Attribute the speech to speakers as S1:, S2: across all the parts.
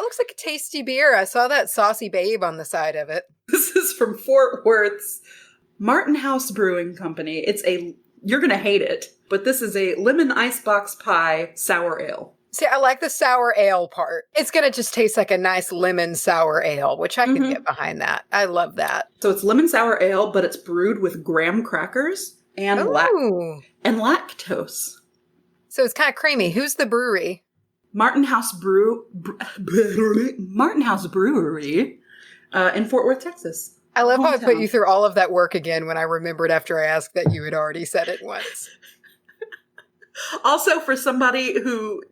S1: looks like a tasty beer. I saw that saucy babe on the side of it.
S2: This is from Fort Worth's Martin House Brewing Company. You're going to hate it, but this is a lemon icebox pie sour ale.
S1: See, I like the sour ale part. It's going to just taste like a nice lemon sour ale, which I can get behind that. I love that.
S2: So it's lemon sour ale, but it's brewed with graham crackers and lactose.
S1: So it's kind of creamy. Who's the brewery?
S2: Martin House Brewery in Fort Worth, Texas.
S1: I love how I put you through all of that work again when I remembered after I asked that you had already said it once.
S2: Also, for somebody who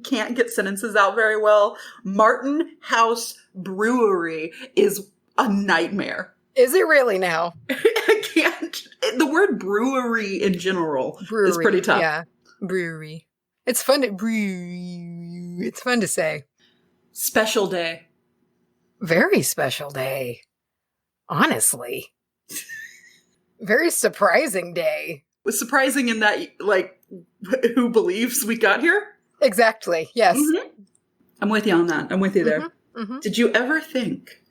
S2: can't get sentences out very well, Martin House Brewery is a nightmare.
S1: Is it really now?
S2: I can't. The word brewery in general is pretty tough.
S1: Yeah, brewery. It's fun to say.
S2: Special day.
S1: Very special day. Honestly. Very surprising day.
S2: It was surprising in that, like, who believes we got here?
S1: Exactly, yes.
S2: Mm-hmm. I'm with you on that. I'm with you there. Did you ever think?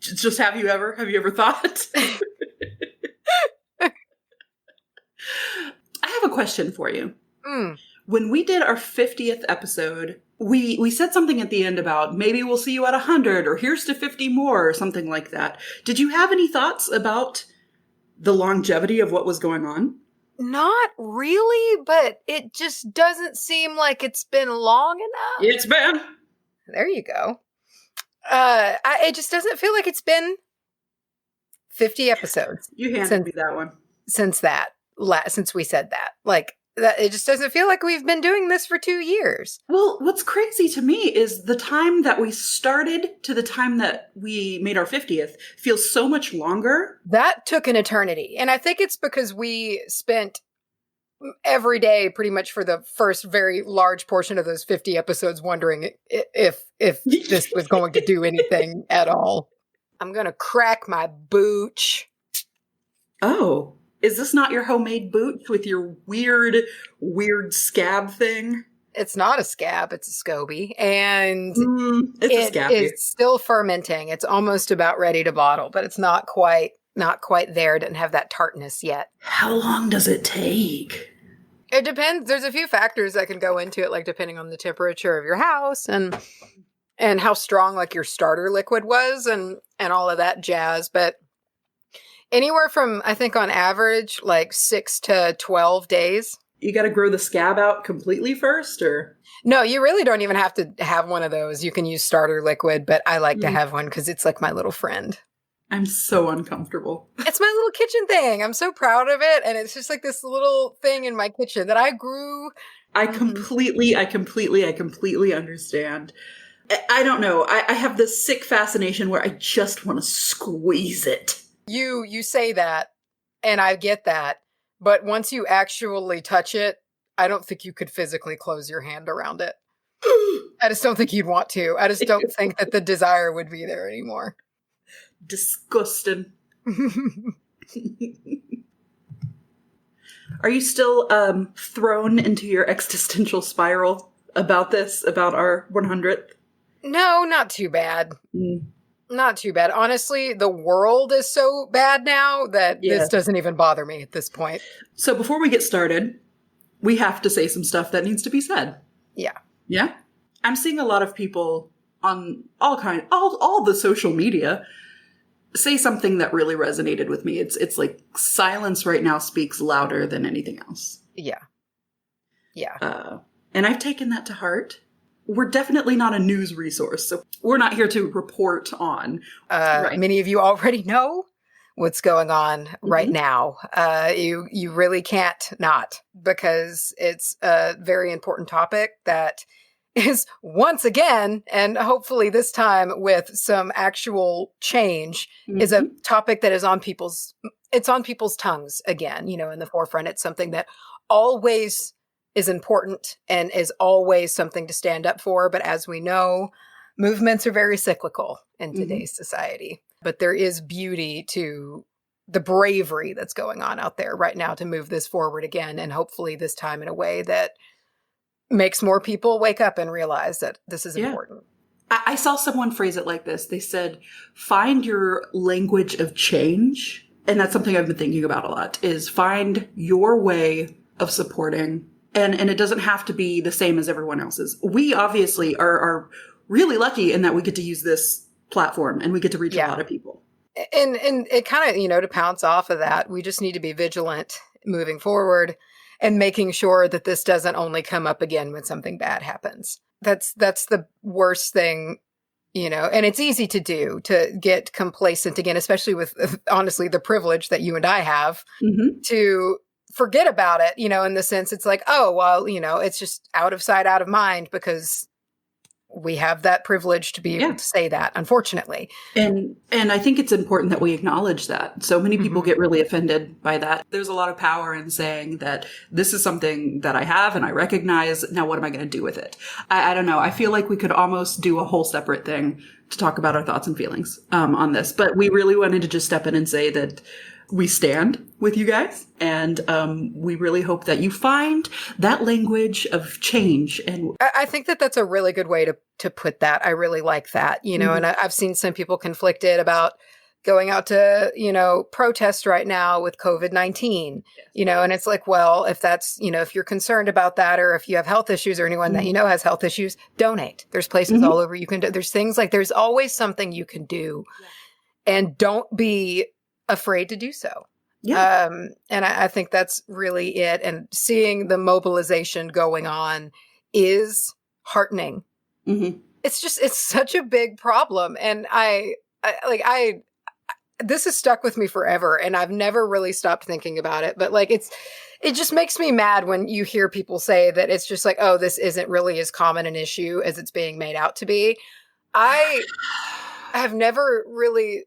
S2: Just have you ever thought? I have a question for you. When we did our 50th episode, we said something at the end about maybe we'll see you at 100 or here's to 50 more or something like that. Did you have any thoughts about the longevity of what was going on?
S1: Not really, but it just doesn't seem like it's been long enough.
S2: It's been.
S1: There you go. It just doesn't feel like it's been 50 episodes.
S2: You handed me that one.
S1: Since we said that. Like, that, it just doesn't feel like we've been doing this for 2 years.
S2: Well, what's crazy to me is the time that we started to the time that we made our 50th feels so much longer.
S1: That took an eternity. And I think it's because we spent every day pretty much for the first very large portion of those 50 episodes wondering if this was going to do anything at all. I'm going to crack my booch.
S2: Oh. Is this not your homemade boot with your weird scab thing?
S1: It's not a scab, it's a SCOBY. And
S2: it's
S1: still fermenting. It's almost about ready to bottle, but it's not quite there. It doesn't have that tartness yet.
S2: How long does it take?
S1: It depends. There's a few factors that can go into it, like depending on the temperature of your house and how strong like your starter liquid was and all of that jazz. But anywhere from, I think on average, like 6 to 12 days.
S2: You got to grow the scab out completely first, or?
S1: No, you really don't even have to have one of those. You can use starter liquid, but I like to have one because it's like my little friend.
S2: I'm so uncomfortable.
S1: It's my little kitchen thing. I'm so proud of it. And it's just like this little thing in my kitchen that I grew.
S2: I completely understand. I don't know. I have this sick fascination where I just want to squeeze it.
S1: You say that, and I get that, but once you actually touch it, I don't think you could physically close your hand around it. I just don't think you'd want to. I just don't think that the desire would be there anymore.
S2: Disgusting. Are you still thrown into your existential spiral about this, about our 100th?
S1: No, not too bad. Not too bad. Honestly, the world is so bad now that this doesn't even bother me at this point.
S2: So before we get started, we have to say some stuff that needs to be said.
S1: Yeah.
S2: Yeah? I'm seeing a lot of people on all the social media say something that really resonated with me. It's like silence right now speaks louder than anything else.
S1: Yeah. Yeah.
S2: And I've taken that to heart. We're definitely not a news resource, so we're not here to report on.
S1: Many of you already know what's going on right now. You really can't not, because it's a very important topic that is once again, and hopefully this time with some actual change, is a topic that is on people's tongues again, in the forefront. It's something that always is important and is always something to stand up for. But as we know, movements are very cyclical in today's society. But there is beauty to the bravery that's going on out there right now to move this forward again. And hopefully this time in a way that makes more people wake up and realize that this is important.
S2: I saw someone phrase it like this. They said, find your language of change. And that's something I've been thinking about a lot, is find your way of supporting. And it doesn't have to be the same as everyone else's. We obviously are really lucky in that we get to use this platform and we get to reach a lot of people.
S1: And it kind of, to pounce off of that, we just need to be vigilant moving forward and making sure that this doesn't only come up again when something bad happens. That's the worst thing, and it's easy to do, to get complacent again, especially with, honestly, the privilege that you and I have to forget about it, in the sense it's like, oh, well, it's just out of sight, out of mind, because we have that privilege to be able to say that, unfortunately.
S2: And I think it's important that we acknowledge that. So many people get really offended by that. There's a lot of power in saying that this is something that I have and I recognize. Now, what am I going to do with it? I don't know. I feel like we could almost do a whole separate thing to talk about our thoughts and feelings on this. But we really wanted to just step in and say that we stand with you guys, and we really hope that you find that language of change. And
S1: I think that that's a really good way to put that. I really like that, and I've seen some people conflicted about going out to, protest right now with COVID-19, and it's like, well, if that's, if you're concerned about that, or if you have health issues, or anyone that has health issues, donate. There's places all over you can do. There's things like, there's always something you can do, and don't be afraid to do so. And I think that's really it. And seeing the mobilization going on is heartening. It's such a big problem. And this has stuck with me forever, and I've never really stopped thinking about it. But it just makes me mad when you hear people say that it's just like, oh, this isn't really as common an issue as it's being made out to be. I have never really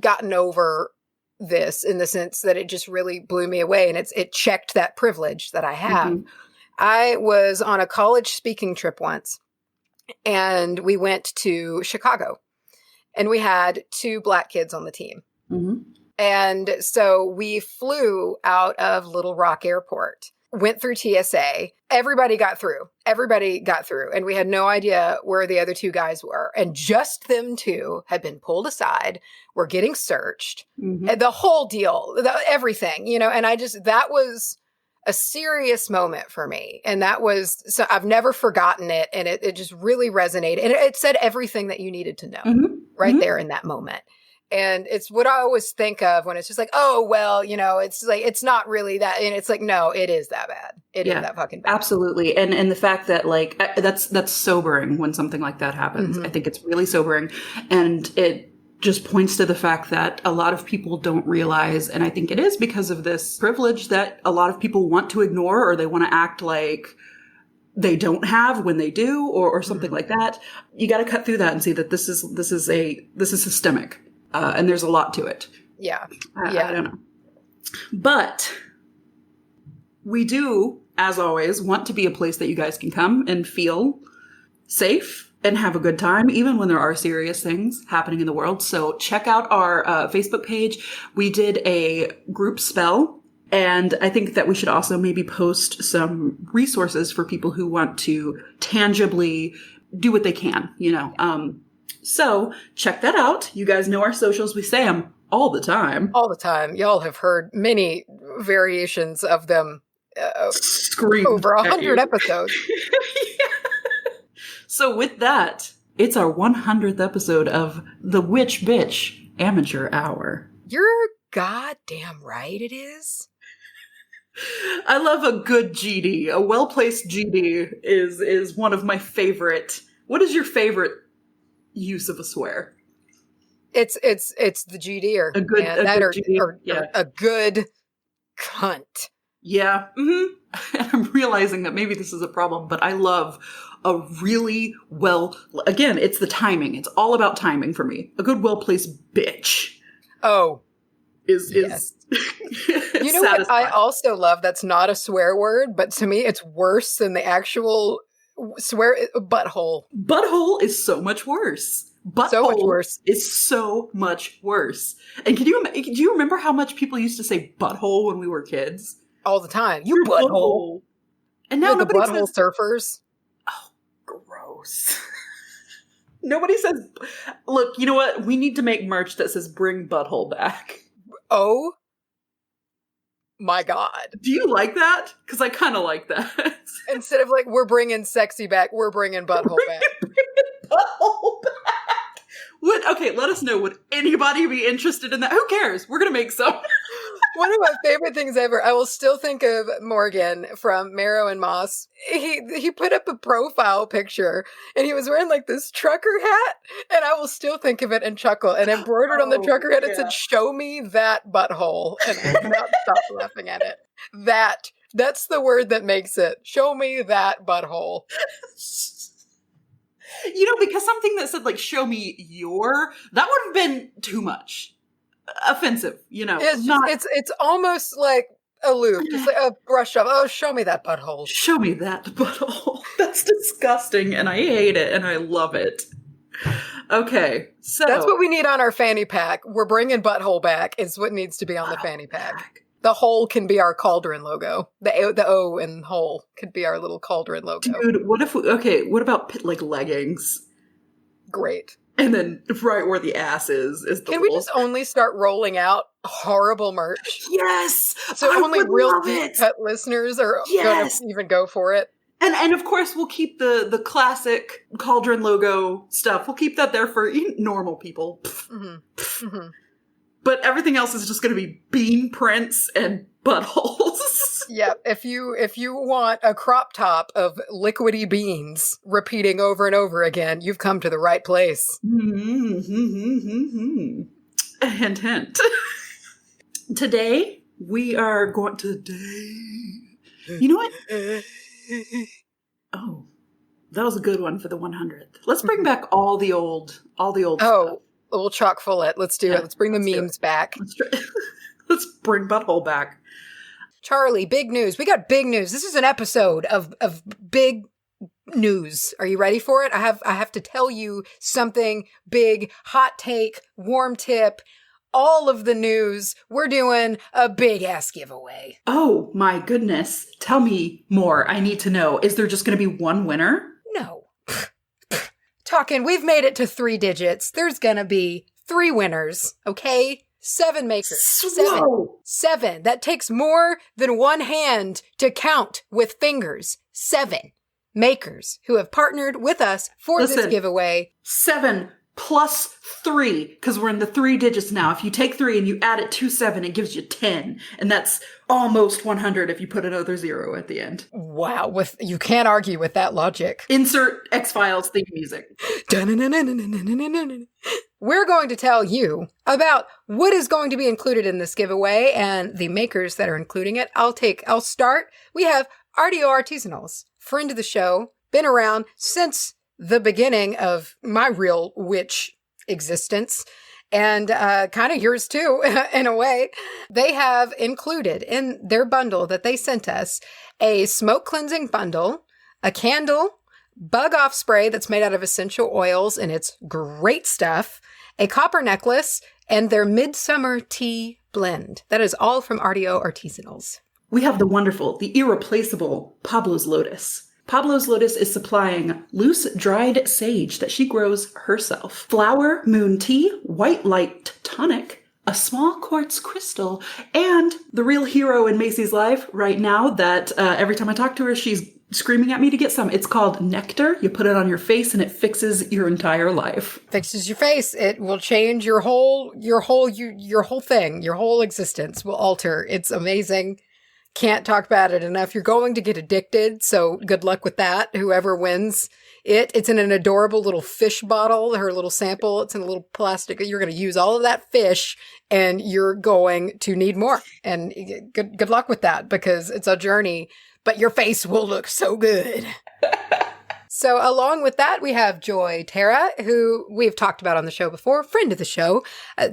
S1: gotten over this, in the sense that it just really blew me away, and it checked that privilege that I have. I was on a college speaking trip once, and we went to Chicago, and we had 2 Black kids on the team. And so we flew out of Little Rock Airport, went through TSA. Everybody got through. And we had no idea where the other 2 guys were. And just them 2 had been pulled aside, were getting searched, and the whole deal, everything, and that was a serious moment for me. And so I've never forgotten it. And it just really resonated. And it said everything that you needed to know right there in that moment. And it's what I always think of when it's just like, oh, well, it's like, it's not really that. And it's like, no, it is that bad. It is that fucking bad.
S2: Absolutely. And the fact that that's sobering when something like that happens. I think it's really sobering. And it just points to the fact that a lot of people don't realize, and I think it is because of this privilege that a lot of people want to ignore, or they want to act like they don't have when they do, or something like that. You got to cut through that and see that this is systemic. And there's a lot to it. I don't know. But we do, as always, want to be a place that you guys can come and feel safe and have a good time, even when there are serious things happening in the world. So check out our Facebook page. We did a group spell, and I think that we should also maybe post some resources for people who want to tangibly do what they can, So check that out. You guys know our socials. We say them all the time.
S1: All the time. Y'all have heard many variations of them over 100 episodes.
S2: So with that, it's our 100th episode of the Witch Bitch Amateur Hour.
S1: You're goddamn right it is.
S2: I love a good GD. A well-placed GD is one of my favorite. What is your favorite use of a swear?
S1: It's the GD, or a good cunt.
S2: Yeah. And I'm realizing that maybe this is a problem, but I love a really again, it's the timing. It's all about timing for me. A good well-placed bitch.
S1: Oh.
S2: Is
S1: yes. You know what I also love that's not a swear word, but to me it's worse than the actual swear? Butthole.
S2: Butthole is so much worse.
S1: So much worse.
S2: Is so much worse. And do you remember how much people used to say butthole when we were kids?
S1: All the time. You butthole.
S2: And now
S1: the
S2: nobody
S1: butthole
S2: says
S1: surfers.
S2: Oh, gross. Nobody says, look, you know what? We need to make merch that says bring butthole back.
S1: Oh my God.
S2: Do you like that? Because I kind of like that.
S1: Instead of like, we're bringing sexy back, we're bringing butthole back.
S2: Butthole back. Okay, let us know. Would anybody be interested in that? Who cares? We're going to make some.
S1: One of my favorite things ever, I will still think of Morgan from Marrow and Moss. He put up a profile picture and he was wearing like this trucker hat, and I will still think of it and chuckle. And embroidered on the trucker hat, it said, "Show me that butthole." And I cannot stop laughing at it. That's the word that makes it. Show me that butthole.
S2: Because something that said like, show me that would have been too much. Offensive,
S1: It's almost like aloof, just like a brush up. Oh, show me that butthole.
S2: Show me that butthole. That's disgusting, and I hate it, and I love it. Okay, so
S1: that's what we need on our fanny pack. We're bringing butthole back. Is what needs to be on the fanny pack. The hole can be our cauldron logo. The O in hole could be our little cauldron logo.
S2: Dude, what about like leggings?
S1: Great.
S2: And then right where the ass is the
S1: Can we just only start rolling out horrible merch?
S2: Yes!
S1: So only real deep cut listeners are going to even go for it.
S2: And of course we'll keep the classic cauldron logo stuff. We'll keep that there for normal people. Mm-hmm. Mm-hmm. But everything else is just going to be bean prints and buttholes.
S1: Yeah, if you want a crop top of liquidy beans repeating over and over again, you've come to the right place.
S2: Mm-hmm. Hint, hint. Today, we are going to... You know what? Oh, that was a good one for the 100th. Let's bring back all the old stuff.
S1: We'll chock full it. Let's do it. Let's bring the memes back.
S2: Let's bring butthole back.
S1: Charlye, big news. We got big news. This is an episode of big news. Are you ready for it? I have to tell you something big, hot take, warm tip, all of the news. We're doing a big ass giveaway.
S2: Oh my goodness. Tell me more. I need to know. Is there just going to be one winner?
S1: No. Talking, we've made it to 3 digits. There's gonna be 3 winners, okay? 7 makers. 7. That takes more than one hand to count with fingers. 7 makers who have partnered with us for this giveaway.
S2: 7 plus 3, because we're in the 3 digits now. If you take 3 and you add it to 7, it gives you 10. And that's almost 100 if you put another 0 at the end.
S1: Wow, you can't argue with that logic.
S2: Insert X-Files theme music.
S1: We're going to tell you about what is going to be included in this giveaway and the makers that are including it. I'll start. We have Artio Artisanals, friend of the show, been around since the beginning of my real witch existence, and kind of yours too, in a way. They have included in their bundle that they sent us a smoke cleansing bundle, a candle, bug off spray that's made out of essential oils, and it's great stuff, a copper necklace, and their midsummer tea blend. That is all from Artio Artisanals.
S2: We have the wonderful, the irreplaceable Pablos lotus. Pablos Lotus is supplying loose dried sage that she grows herself, flower moon tea, white light tonic, a small quartz crystal, and the real hero in Macy's life right now that every time I talk to her, she's screaming at me to get some. It's called Nectar. You put it on your face and it fixes your entire life.
S1: Fixes your face. It will change your whole thing. Your whole existence will alter. It's amazing. Can't talk about it enough. You're going to get addicted, so good luck with that. Whoever wins it's in an adorable little fish bottle, her little sample. It's in a little plastic. You're going to use all of that fish, and you're going to need more. And good luck with that, because it's a journey, but your face will look so good. So along with that, we have Joyterra, who we've talked about on the show before, friend of the show.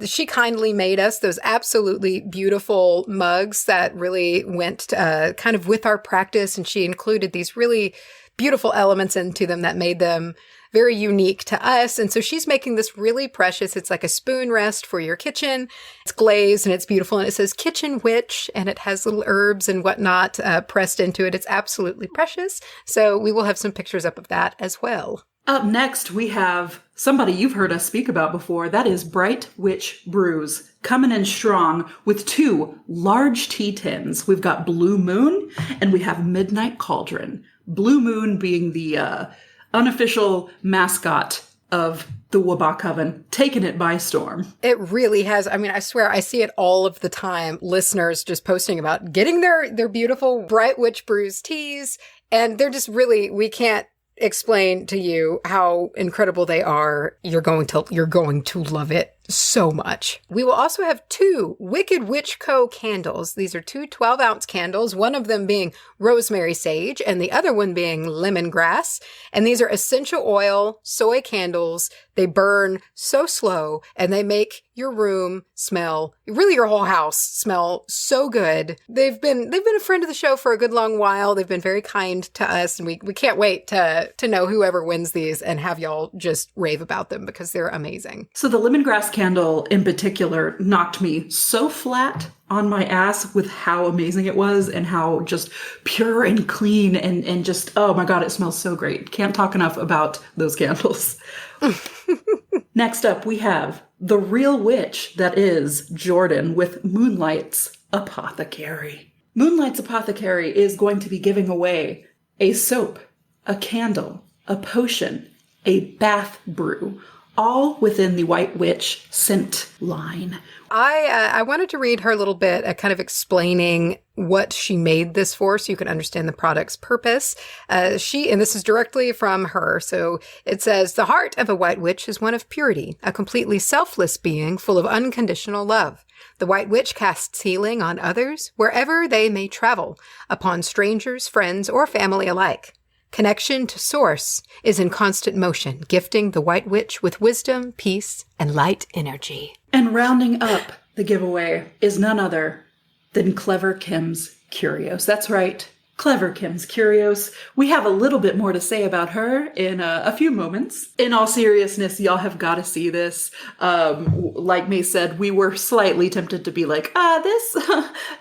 S1: She kindly made us those absolutely beautiful mugs that really went kind of with our practice, and she included these really beautiful elements into them that made them very unique to us. And so she's making this really precious. It's like a spoon rest for your kitchen. It's glazed and it's beautiful. And it says Kitchen Witch, and it has little herbs and whatnot pressed into it. It's absolutely precious. So we will have some pictures up of that as well.
S2: Up next, we have somebody you've heard us speak about before. That is Bright Witch Brews, coming in strong with 2 large tea tins. We've got Blue Moon and we have Midnight Cauldron. Blue Moon being the unofficial mascot of the WBAH Coven, taking it by storm.
S1: It really has. I mean, I swear I see it all of the time. Listeners just posting about getting their beautiful Bright Witch Brews teas. And they're just really, we can't explain to you how incredible they are. You're going to love it so much. We will also have 2 Wicked Witch Co. candles. These are 2 12-ounce candles, one of them being rosemary sage and the other one being lemongrass. And these are essential oil soy candles. They burn so slow and they make your room smell, really your whole house smell so good. They've been a friend of the show for a good long while. They've been very kind to us, and we can't wait to know whoever wins these and have y'all just rave about them because they're amazing.
S2: So the lemongrass candle in particular knocked me so flat on my ass with how amazing it was and how just pure and clean and just, oh my God, it smells so great. Can't talk enough about those candles. Next up, we have the real witch that is Jordan with Moonlights Apothecary. Moonlights Apothecary is going to be giving away a soap, a candle, a potion, a bath brew, all within the White Witch scent line.
S1: I wanted to read her a little bit, kind of explaining what she made this for so you can understand the product's purpose. And this is directly from her. So it says, the heart of a White Witch is one of purity, a completely selfless being full of unconditional love. The White Witch casts healing on others wherever they may travel, upon strangers, friends, or family alike. Connection to Source is in constant motion, gifting the White Witch with wisdom, peace, and light energy.
S2: And rounding up the giveaway is none other than Clever Kim's Curios. That's right, Clever Kim's Curios. We have a little bit more to say about her in a few moments. In all seriousness, y'all have got to see this. Like May said, we were slightly tempted to be like, this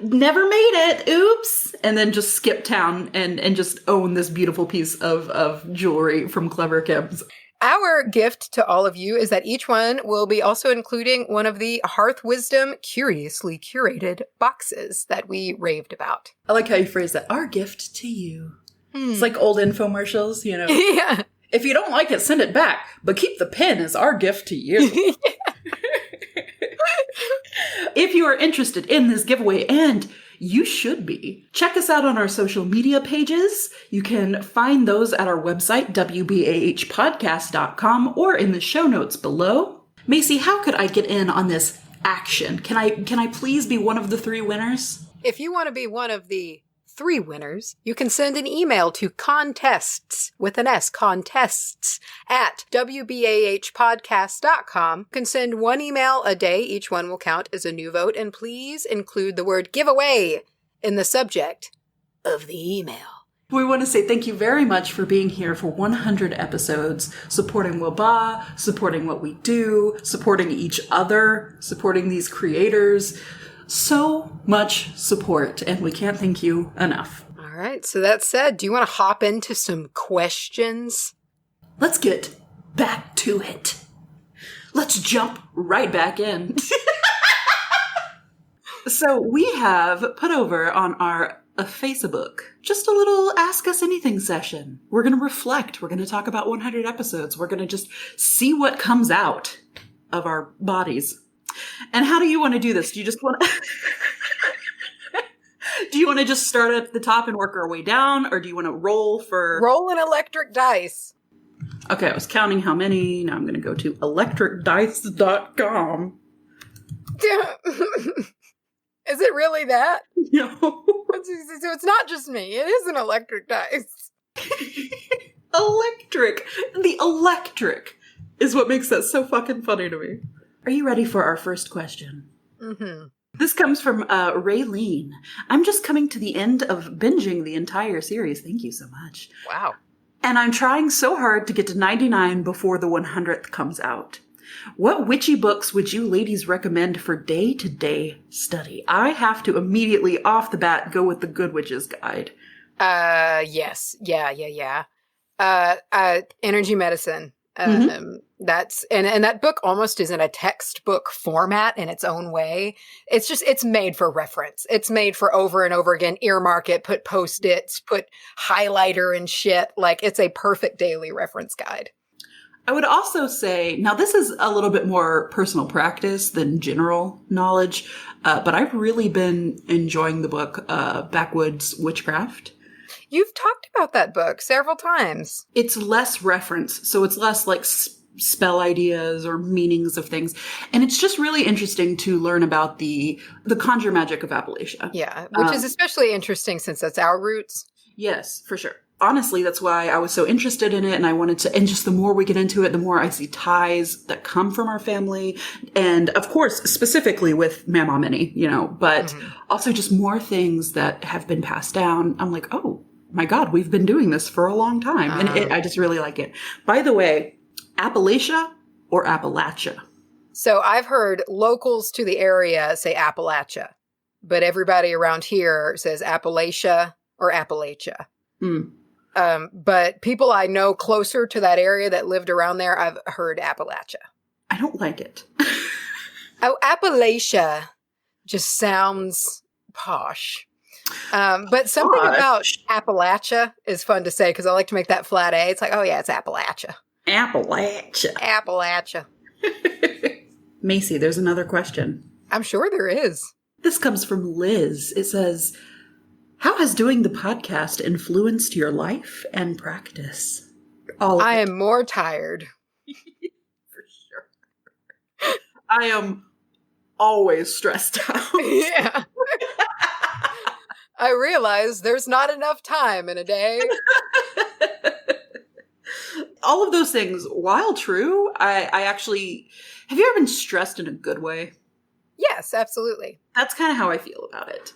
S2: never made it, oops, and then just skip town and just own this beautiful piece of jewelry from Clever Kim's.
S1: Our gift to all of you is that each one will be also including one of the Hearth Wisdom curiously curated boxes that we raved about.
S2: I like how you phrase that. Our gift to you. It's like old infomercials, you know.
S1: Yeah.
S2: If you don't like it, send it back, but keep the pen as our gift to you. If you are interested in this giveaway, and you should be, check us out on our social media pages. You can find those at our website, WBAH podcast.com, or in the show notes below. Macy, how could I get in on this action? Can I please be one of the 3 winners?
S1: If you want to be one of the 3 winners, you can send an email to contests with an S, contests at WBAHpodcast.com. You can send 1 email a day. Each one will count as a new vote. And please include the word giveaway in the subject of the email.
S2: We want to say thank you very much for being here for 100 episodes, supporting WBAH, supporting what we do, supporting each other, supporting these creators. So much support, and we can't thank you enough.
S1: All right, so that said, do you want to hop into some questions?
S2: Let's get back to it. Let's jump right back in. So we have put over on our Facebook just a little Ask Us Anything session. We're going to reflect. We're going to talk about 100 episodes. We're going to just see what comes out of our bodies. And how do you want to do this? Do you just want to... Do you want to just start at the top and work our way down? Or do you want to roll
S1: an electric dice.
S2: Okay, I was counting how many. Now I'm going to go to electricdice.com.
S1: Is it really that?
S2: No.
S1: So it's not just me. It is an electric dice.
S2: Electric. The electric is what makes that so fucking funny to me. Are you ready for our first question?
S1: Mm-hmm.
S2: This comes from Raylene. I'm just coming to the end of binging the entire series. Thank you so much.
S1: Wow.
S2: And I'm trying so hard to get to 99 before the 100th comes out. What witchy books would you ladies recommend for day-to-day study? I have to immediately, off the bat, go with the Good Witch's Guide.
S1: Yes. Yeah. Energy medicine. That's, and that book almost is in a textbook format in its own way. It's made for reference. It's made for over and over again, earmark it, put Post-its, put highlighter and shit. Like, it's a perfect daily reference guide.
S2: I would also say, now this is a little bit more personal practice than general knowledge, but I've really been enjoying the book, Backwoods Witchcraft.
S1: You've talked about that book several times.
S2: It's less reference, so it's less like spell ideas or meanings of things. And it's just really interesting to learn about the conjure magic of Appalachia.
S1: Yeah, which is especially interesting since that's our roots.
S2: Yes, for sure. Honestly, that's why I was so interested in it, and I wanted to, and just the more we get into it, the more I see ties that come from our family, and of course, specifically with Mama Minnie, but also just more things that have been passed down. I'm like, oh my God, we've been doing this for a long time, and I just really like it. By the way, Appalachia or Appalachia?
S1: So I've heard locals to the area say Appalachia, but everybody around here says Appalachia or Appalachia. But people I know closer to that area that lived around there, I've heard Appalachia.
S2: I don't like it.
S1: Oh, Appalachia just sounds posh. But something about Appalachia is fun to say because I like to make that flat A. It's like, oh yeah, it's Appalachia. Appalachia.
S2: Macy, there's another question.
S1: I'm sure there is.
S2: This comes from Liz. It says, how has doing the podcast influenced your life and practice?
S1: I am more tired.
S2: For sure. I am always stressed out.
S1: Yeah. I realize there's not enough time in a day.
S2: All of those things, while true, I actually... Have you ever been stressed in a good way?
S1: Yes, absolutely.
S2: That's kind of how I feel about it.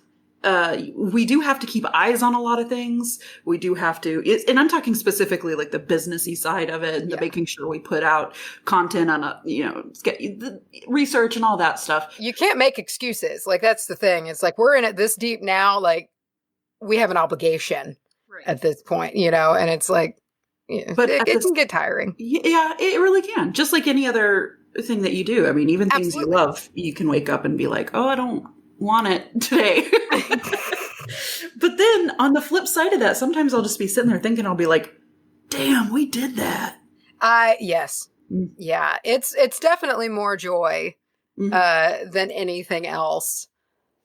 S2: We do have to keep eyes on a lot of things. We do have to, and I'm talking specifically like the businessy side of it and the making sure we put out content on get the research and all that stuff. You
S1: can't make excuses. Like, that's the thing. It's like, we're in it this deep now. Like, we have an obligation at this point, and it's like, but it can get tiring.
S2: Yeah, it really can. Just like any other thing that you do. I mean, even things you love, you can wake up and be like, oh, I don't want it today. But then on the flip side of that, sometimes I'll just be sitting there thinking, I'll be like, damn, we did that.
S1: Yes. Yeah. It's definitely more joy than anything else.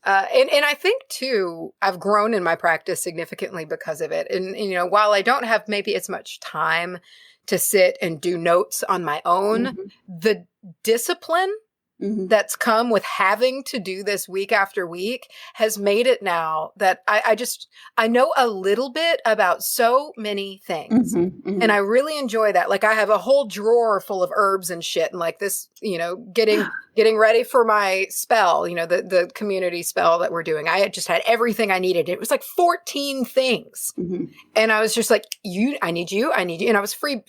S1: And I think too, I've grown in my practice significantly because of it. And, while I don't have maybe as much time to sit and do notes on my own, the discipline that's come with having to do this week after week has made it now that I know a little bit about so many things. And I really enjoy that. Like, I have a whole drawer full of herbs and shit, and like this, getting ready for my spell, the community spell that we're doing. I had just had everything I needed. It was like 14 things. And I was just like, I need you. And I was free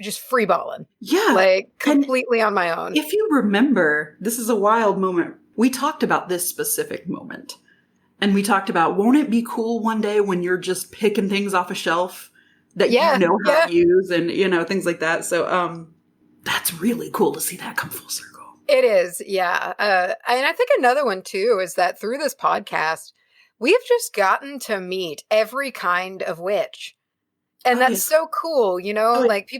S1: balling.
S2: Yeah.
S1: Like, completely on my own.
S2: If you remember, this is a wild moment. We talked about this specific moment. And we talked about, won't it be cool one day when you're just picking things off a shelf that you know how to use and, things like that. So that's really cool to see that come full circle.
S1: It is, yeah. And I think another one, too, is that through this podcast, we've just gotten to meet every kind of witch. And that's so cool, like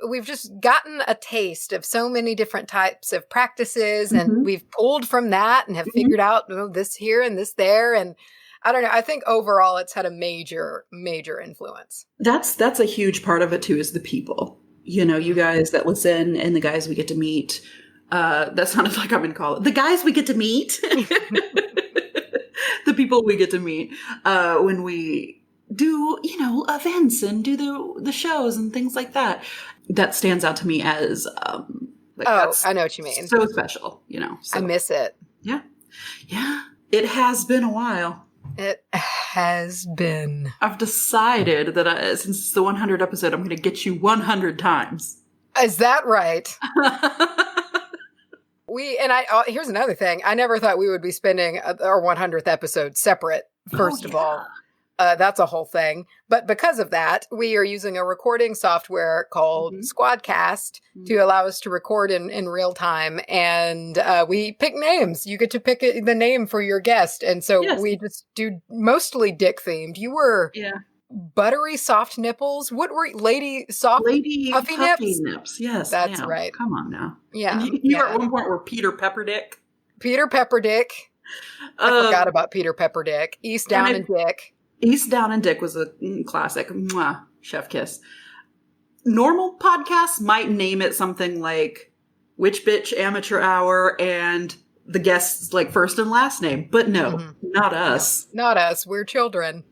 S1: we've just gotten a taste of so many different types of practices, and we've pulled from that and have figured out this here and this there. And I don't know, I think overall it's had a major, major influence.
S2: That's a huge part of it too, is the people, you guys that listen and the guys we get to meet. That sounded like I'm in college. The guys we get to meet, the people we get to meet, when we do, events and do the shows and things like that. That stands out to me as,
S1: I know what you mean.
S2: So special, So.
S1: I miss it.
S2: Yeah. Yeah. It has been a while.
S1: It has been.
S2: I've decided that since it's the 100th episode, I'm going to get you 100 times.
S1: Is that right? Here's another thing. I never thought we would be spending our 100th episode separate, first of all. That's a whole thing. But because of that, we are using a recording software called Squadcast to allow us to record in real time. And we pick names. You get to pick the name for your guest. And so we just do mostly dick themed. You were buttery soft nipples. What were lady puffy nips?
S2: Yes,
S1: that's right.
S2: Come on now.
S1: Yeah.
S2: You were at one point were Peter Pepperdick.
S1: Peter Pepperdick. I forgot about Peter Pepperdick. East Down and Dick.
S2: East Down and Dick was a classic. Mwah, chef kiss. Normal podcasts might name it something like Witch Bitch Amateur Hour and the guest's like first and last name. But no, not us.
S1: No, not us. We're children.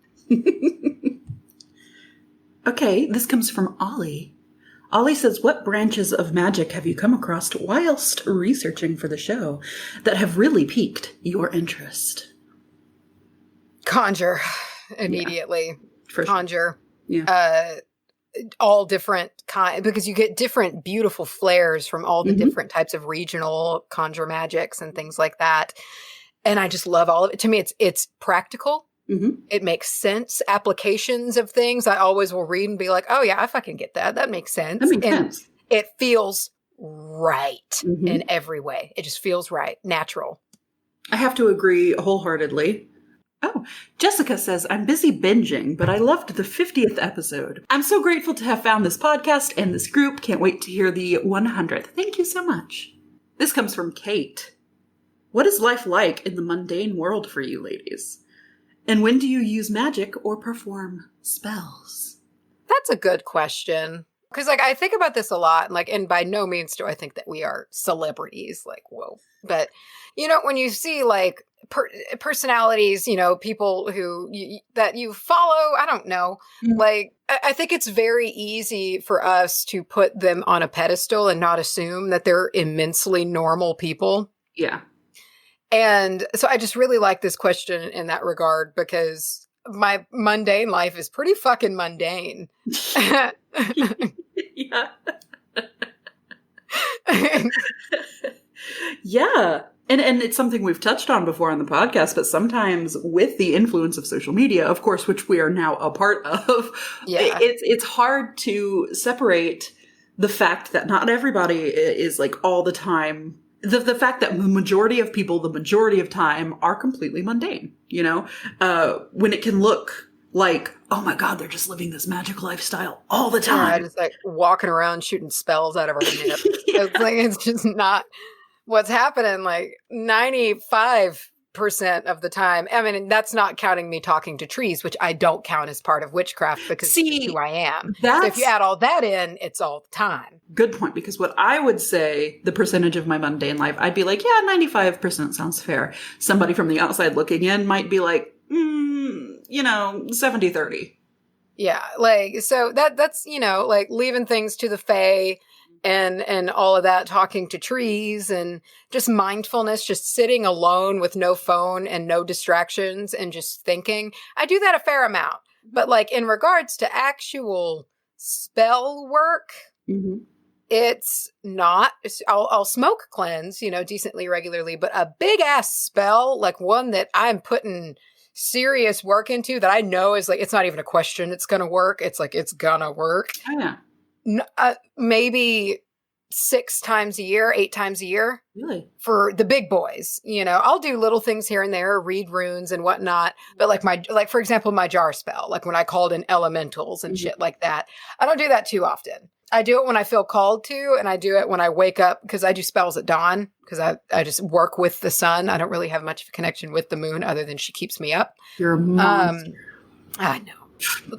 S2: Okay, this comes from Ollie. Ollie says, what branches of magic have you come across whilst researching for the show that have really piqued your interest?
S1: Conjure. Immediately.
S2: For
S1: Conjure.
S2: Sure. Yeah.
S1: All different kind, because you get different beautiful flares from all the different types of regional conjure magics and things like that. And I just love all of it. To me, it's practical. It makes sense. Applications of things I always will read and be like, oh yeah, I fucking get that. That makes sense.
S2: That makes sense.
S1: It feels right in every way. It just feels right. Natural.
S2: I have to agree wholeheartedly. Oh, Jessica says, I'm busy binging, but I loved the 50th episode. I'm so grateful to have found this podcast and this group. Can't wait to hear the 100th. Thank you so much. This comes from Kate. What is life like in the mundane world for you ladies? And when do you use magic or perform spells?
S1: That's a good question. Because I think about this a lot, and by no means do I think that we are celebrities, whoa. But, when you see personalities, people who that you follow, I don't know, I think it's very easy for us to put them on a pedestal and not assume that they're immensely normal people.
S2: Yeah.
S1: And so I just really like this question in that regard, because my mundane life is pretty fucking mundane.
S2: Yeah. Yeah. And it's something we've touched on before on the podcast, but sometimes with the influence of social media, of course, which we are now a part of, it's hard to separate the fact that not everybody is all the time. The fact that the majority of people, the majority of time, are completely mundane, when it can look like, oh my God, they're just living this magic lifestyle all the time.
S1: Yeah, just walking around shooting spells out of our nips. It's just not what's happening 95% of the time. I mean, that's not counting me talking to trees, which I don't count as part of witchcraft because it's who I am. So if you add all that in, it's all the time.
S2: Good point, because what I would say, the percentage of my mundane life, I'd be like, yeah, 95% sounds fair. Somebody from the outside looking in might be like, 70-30.
S1: Yeah, so that's, leaving things to the fae and all of that, talking to trees and just mindfulness, just sitting alone with no phone and no distractions and just thinking. I do that a fair amount. But in regards to actual spell work, it's not, I'll smoke cleanse, decently regularly, but a big ass spell, one that I'm putting serious work into that I know is it's not even a question. It's going to work. It's it's going to work.
S2: Oh, yeah.
S1: Maybe 6 times a year, 8 times a year.
S2: Really?
S1: For the big boys. I'll do little things here and there, read runes and whatnot. But for example, my jar spell, when I called in elementals and shit like that. I don't do that too often. I do it when I feel called to, and I do it when I wake up, because I do spells at dawn, because I just work with the sun. I don't really have much of a connection with the moon other than she keeps me up.
S2: You're a monster.
S1: I know.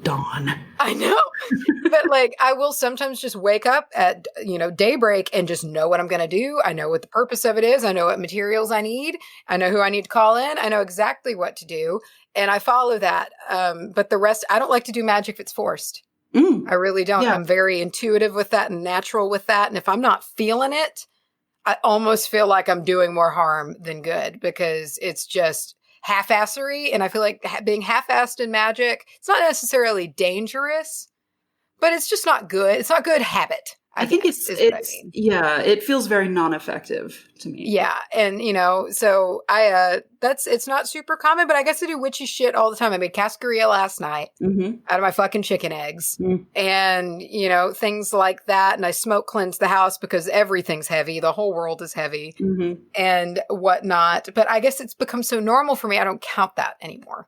S2: Dawn.
S1: I know. But I will sometimes just wake up at, daybreak and just know what I'm going to do. I know what the purpose of it is. I know what materials I need. I know who I need to call in. I know exactly what to do. And I follow that. But the rest, I don't like to do magic if it's forced. I really don't. Yeah. I'm very intuitive with that and natural with that. And if I'm not feeling it, I almost feel like I'm doing more harm than good, because it's just half-assery. And I feel like being half-assed in magic, it's not necessarily dangerous, but it's just not good. It's not good habit.
S2: I think it feels very non-effective to me.
S1: Yeah. And, so it's not super common, but I guess I do witchy shit all the time. I made cascarilla last night out of my fucking chicken eggs and, things like that. And I smoke cleanse the house because everything's heavy. The whole world is heavy and whatnot. But I guess it's become so normal for me. I don't count that anymore.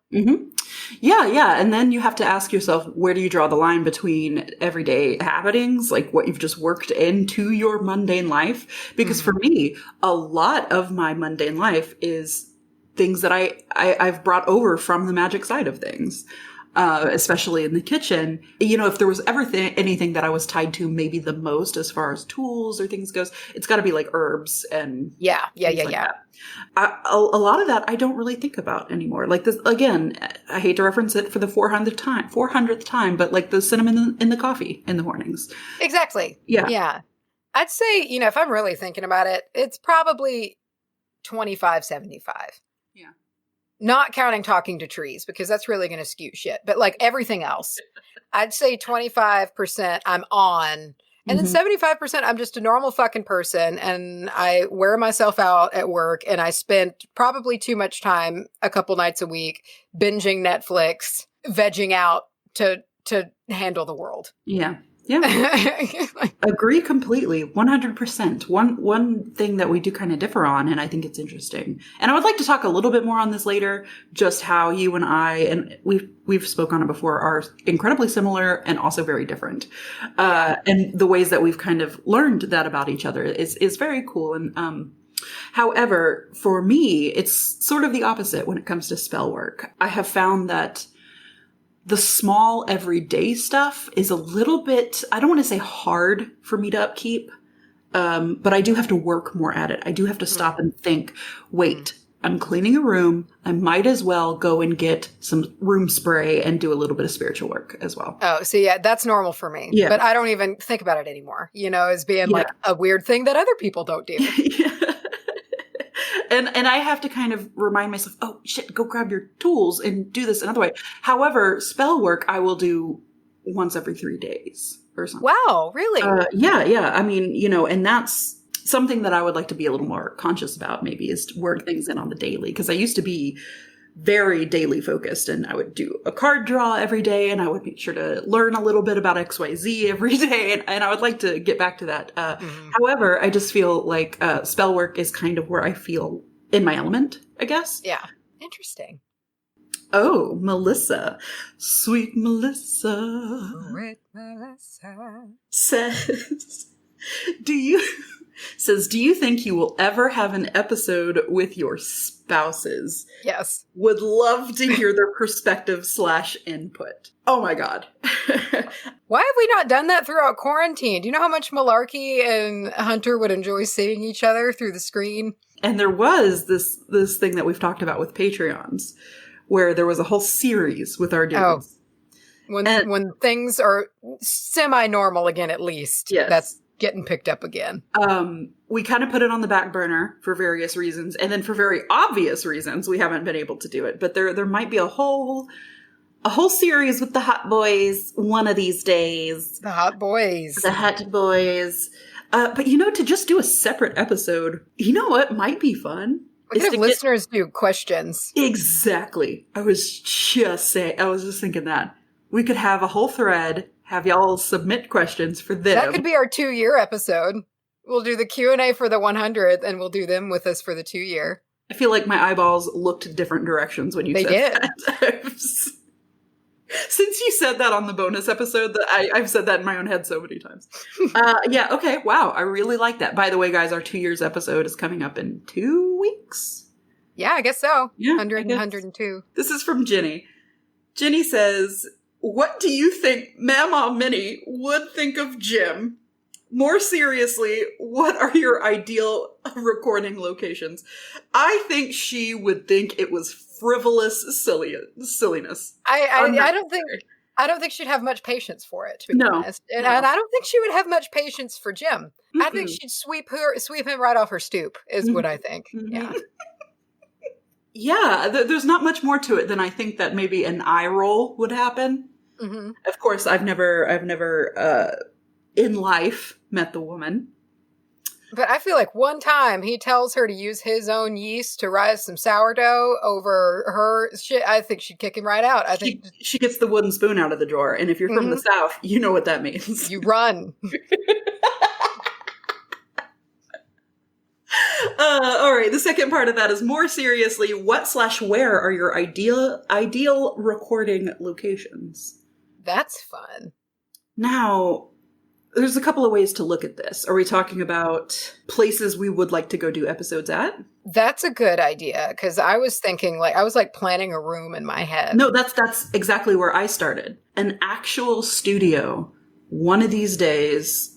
S2: Yeah. And then you have to ask yourself, where do you draw the line between everyday happenings, like what you've just worked into your mundane life? Because for me, a lot of my mundane life is things that I've brought over from the magic side of things, especially in the kitchen. If there was ever anything that I was tied to maybe the most as far as tools or things goes, it's got to be like herbs and
S1: yeah.
S2: A lot of that I don't really think about anymore. Like this, again, I hate to reference it for the 400th time, but like the cinnamon in the coffee in the mornings.
S1: Exactly. Yeah. I'd say, if I'm really thinking about it, it's probably 25-75.
S2: Yeah. Not
S1: counting talking to trees, because that's really going to skew shit. But like everything else, I'd say 25% I'm on. And then 75% I'm just a normal fucking person, and I wear myself out at work, and I spent probably too much time a couple nights a week binging Netflix, vegging out to handle the world.
S2: Yeah. Agree completely. 100%. One thing that we do kind of differ on, and I think it's interesting, and I would like to talk a little bit more on this later, just how you and I, and we've spoken on it before, are incredibly similar and also very different. And the ways that we've kind of learned that about each other is very cool. And however, for me, it's sort of the opposite when it comes to spell work. I have found that the small everyday stuff is a little bit, I don't want to say hard for me to upkeep, but I do have to work more at it. I do have to stop and think, wait, I'm cleaning a room. I might as well go and get some room spray and do a little bit of spiritual work as well.
S1: Oh, so yeah, that's normal for me.
S2: Yeah.
S1: But I don't even think about it anymore, as being like a weird thing that other people don't do.
S2: And I have to kind of remind myself, oh shit, go grab your tools and do this another way. However, spell work I will do once every 3 days or something.
S1: Wow, really?
S2: Yeah. I mean, and that's something that I would like to be a little more conscious about, maybe, is to work things in on the daily. Because I used to be very daily focused, and I would do a card draw every day, and I would make sure to learn a little bit about XYZ every day, and I would like to get back to that. However, I just feel like spell work is kind of where I feel in my element, I guess.
S1: Yeah. Interesting.
S2: Oh, Melissa. Sweet Melissa.
S1: Sweet Melissa.
S2: Says, do you think you will ever have an episode with your spouses?
S1: Yes.
S2: Would love to hear their perspective / input. Oh my God.
S1: Why have we not done that throughout quarantine? Do you know how much Malarkey and Hunter would enjoy seeing each other through the screen?
S2: And there was this thing that we've talked about with Patreons, where there was a whole series with our dudes.
S1: Oh. When things are semi-normal again, at least.
S2: Yes.
S1: That's getting picked up again.
S2: We kind of put it on the back burner for various reasons, and then for very obvious reasons, we haven't been able to do it. But there might be a whole series with the hot boys one of these days.
S1: The hot boys.
S2: But to just do a separate episode, you know what might be fun?
S1: We could have listeners do questions.
S2: Exactly. I was just thinking that. We could have a whole thread, have y'all submit questions for them.
S1: That could be our 2-year episode. We'll do the Q&A for the 100th, and we'll do them with us for the 2-year.
S2: I feel like my eyeballs looked different directions when you said that. Since you said that on the bonus episode, I've said that in my own head so many times. Yeah, okay, wow, I really like that. By the way, guys, our 2 years episode is coming up in 2 weeks?
S1: Yeah, I guess so.
S2: Yeah,
S1: 100 and 102.
S2: This is from Ginny. Ginny says, what do you think Mama Minnie would think of Jim? More seriously, what are your ideal recording locations? I think she would think it was frivolous silliness.
S1: I don't think she'd have much patience for it, to be honest. And I don't think she would have much patience for Jim. Mm-hmm. I think she'd sweep him right off her stoop, is what I think. Yeah.
S2: Yeah, there's not much more to it than I think that maybe an eye roll would happen. Mm-hmm. Of course, I've never in life met the woman.
S1: But I feel like one time he tells her to use his own yeast to rise some sourdough over her shit. I think she'd kick him right out. I think
S2: she gets the wooden spoon out of the drawer. And if you're from the South, you know what that means.
S1: You run.
S2: All right. The second part of that is more seriously, what/where are your ideal recording locations?
S1: That's fun.
S2: Now, there's a couple of ways to look at this. Are we talking about places we would like to go do episodes at?
S1: That's a good idea, because I was thinking, I was planning a room in my head.
S2: No, that's exactly where I started. An actual studio. One of these days,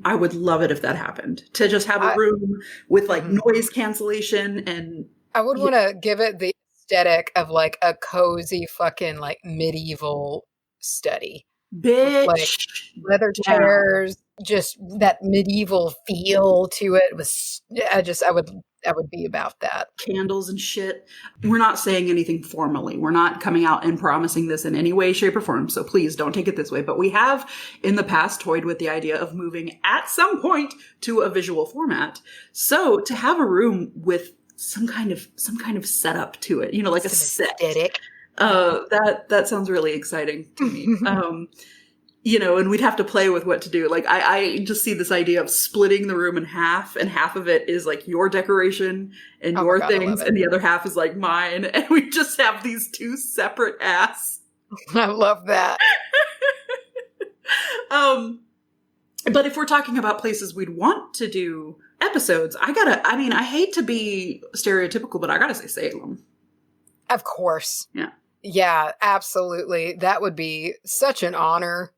S2: I would love it if that happened. To just have a room with noise cancellation and...
S1: I would want to give it the aesthetic of a cozy fucking medieval study.
S2: Bitch.
S1: Leather chairs, just that medieval feel to it was I would be about that.
S2: Candles and shit. We're not saying anything formally. We're not coming out and promising this in any way, shape, or form. So please don't take it this way. But we have in the past toyed with the idea of moving at some point to a visual format. So to have a room with some kind of setup to it, like a set.
S1: Aesthetic.
S2: That sounds really exciting to me. And we'd have to play with what to do. I just see this idea of splitting the room in half, and half of it is your decoration and your things, and the other half is mine, and we just have these two separate asks.
S1: I love that.
S2: But if we're talking about places we'd want to do episodes, I hate to be stereotypical, but I gotta say Salem.
S1: Of course.
S2: Yeah.
S1: Yeah, absolutely. That would be such an honor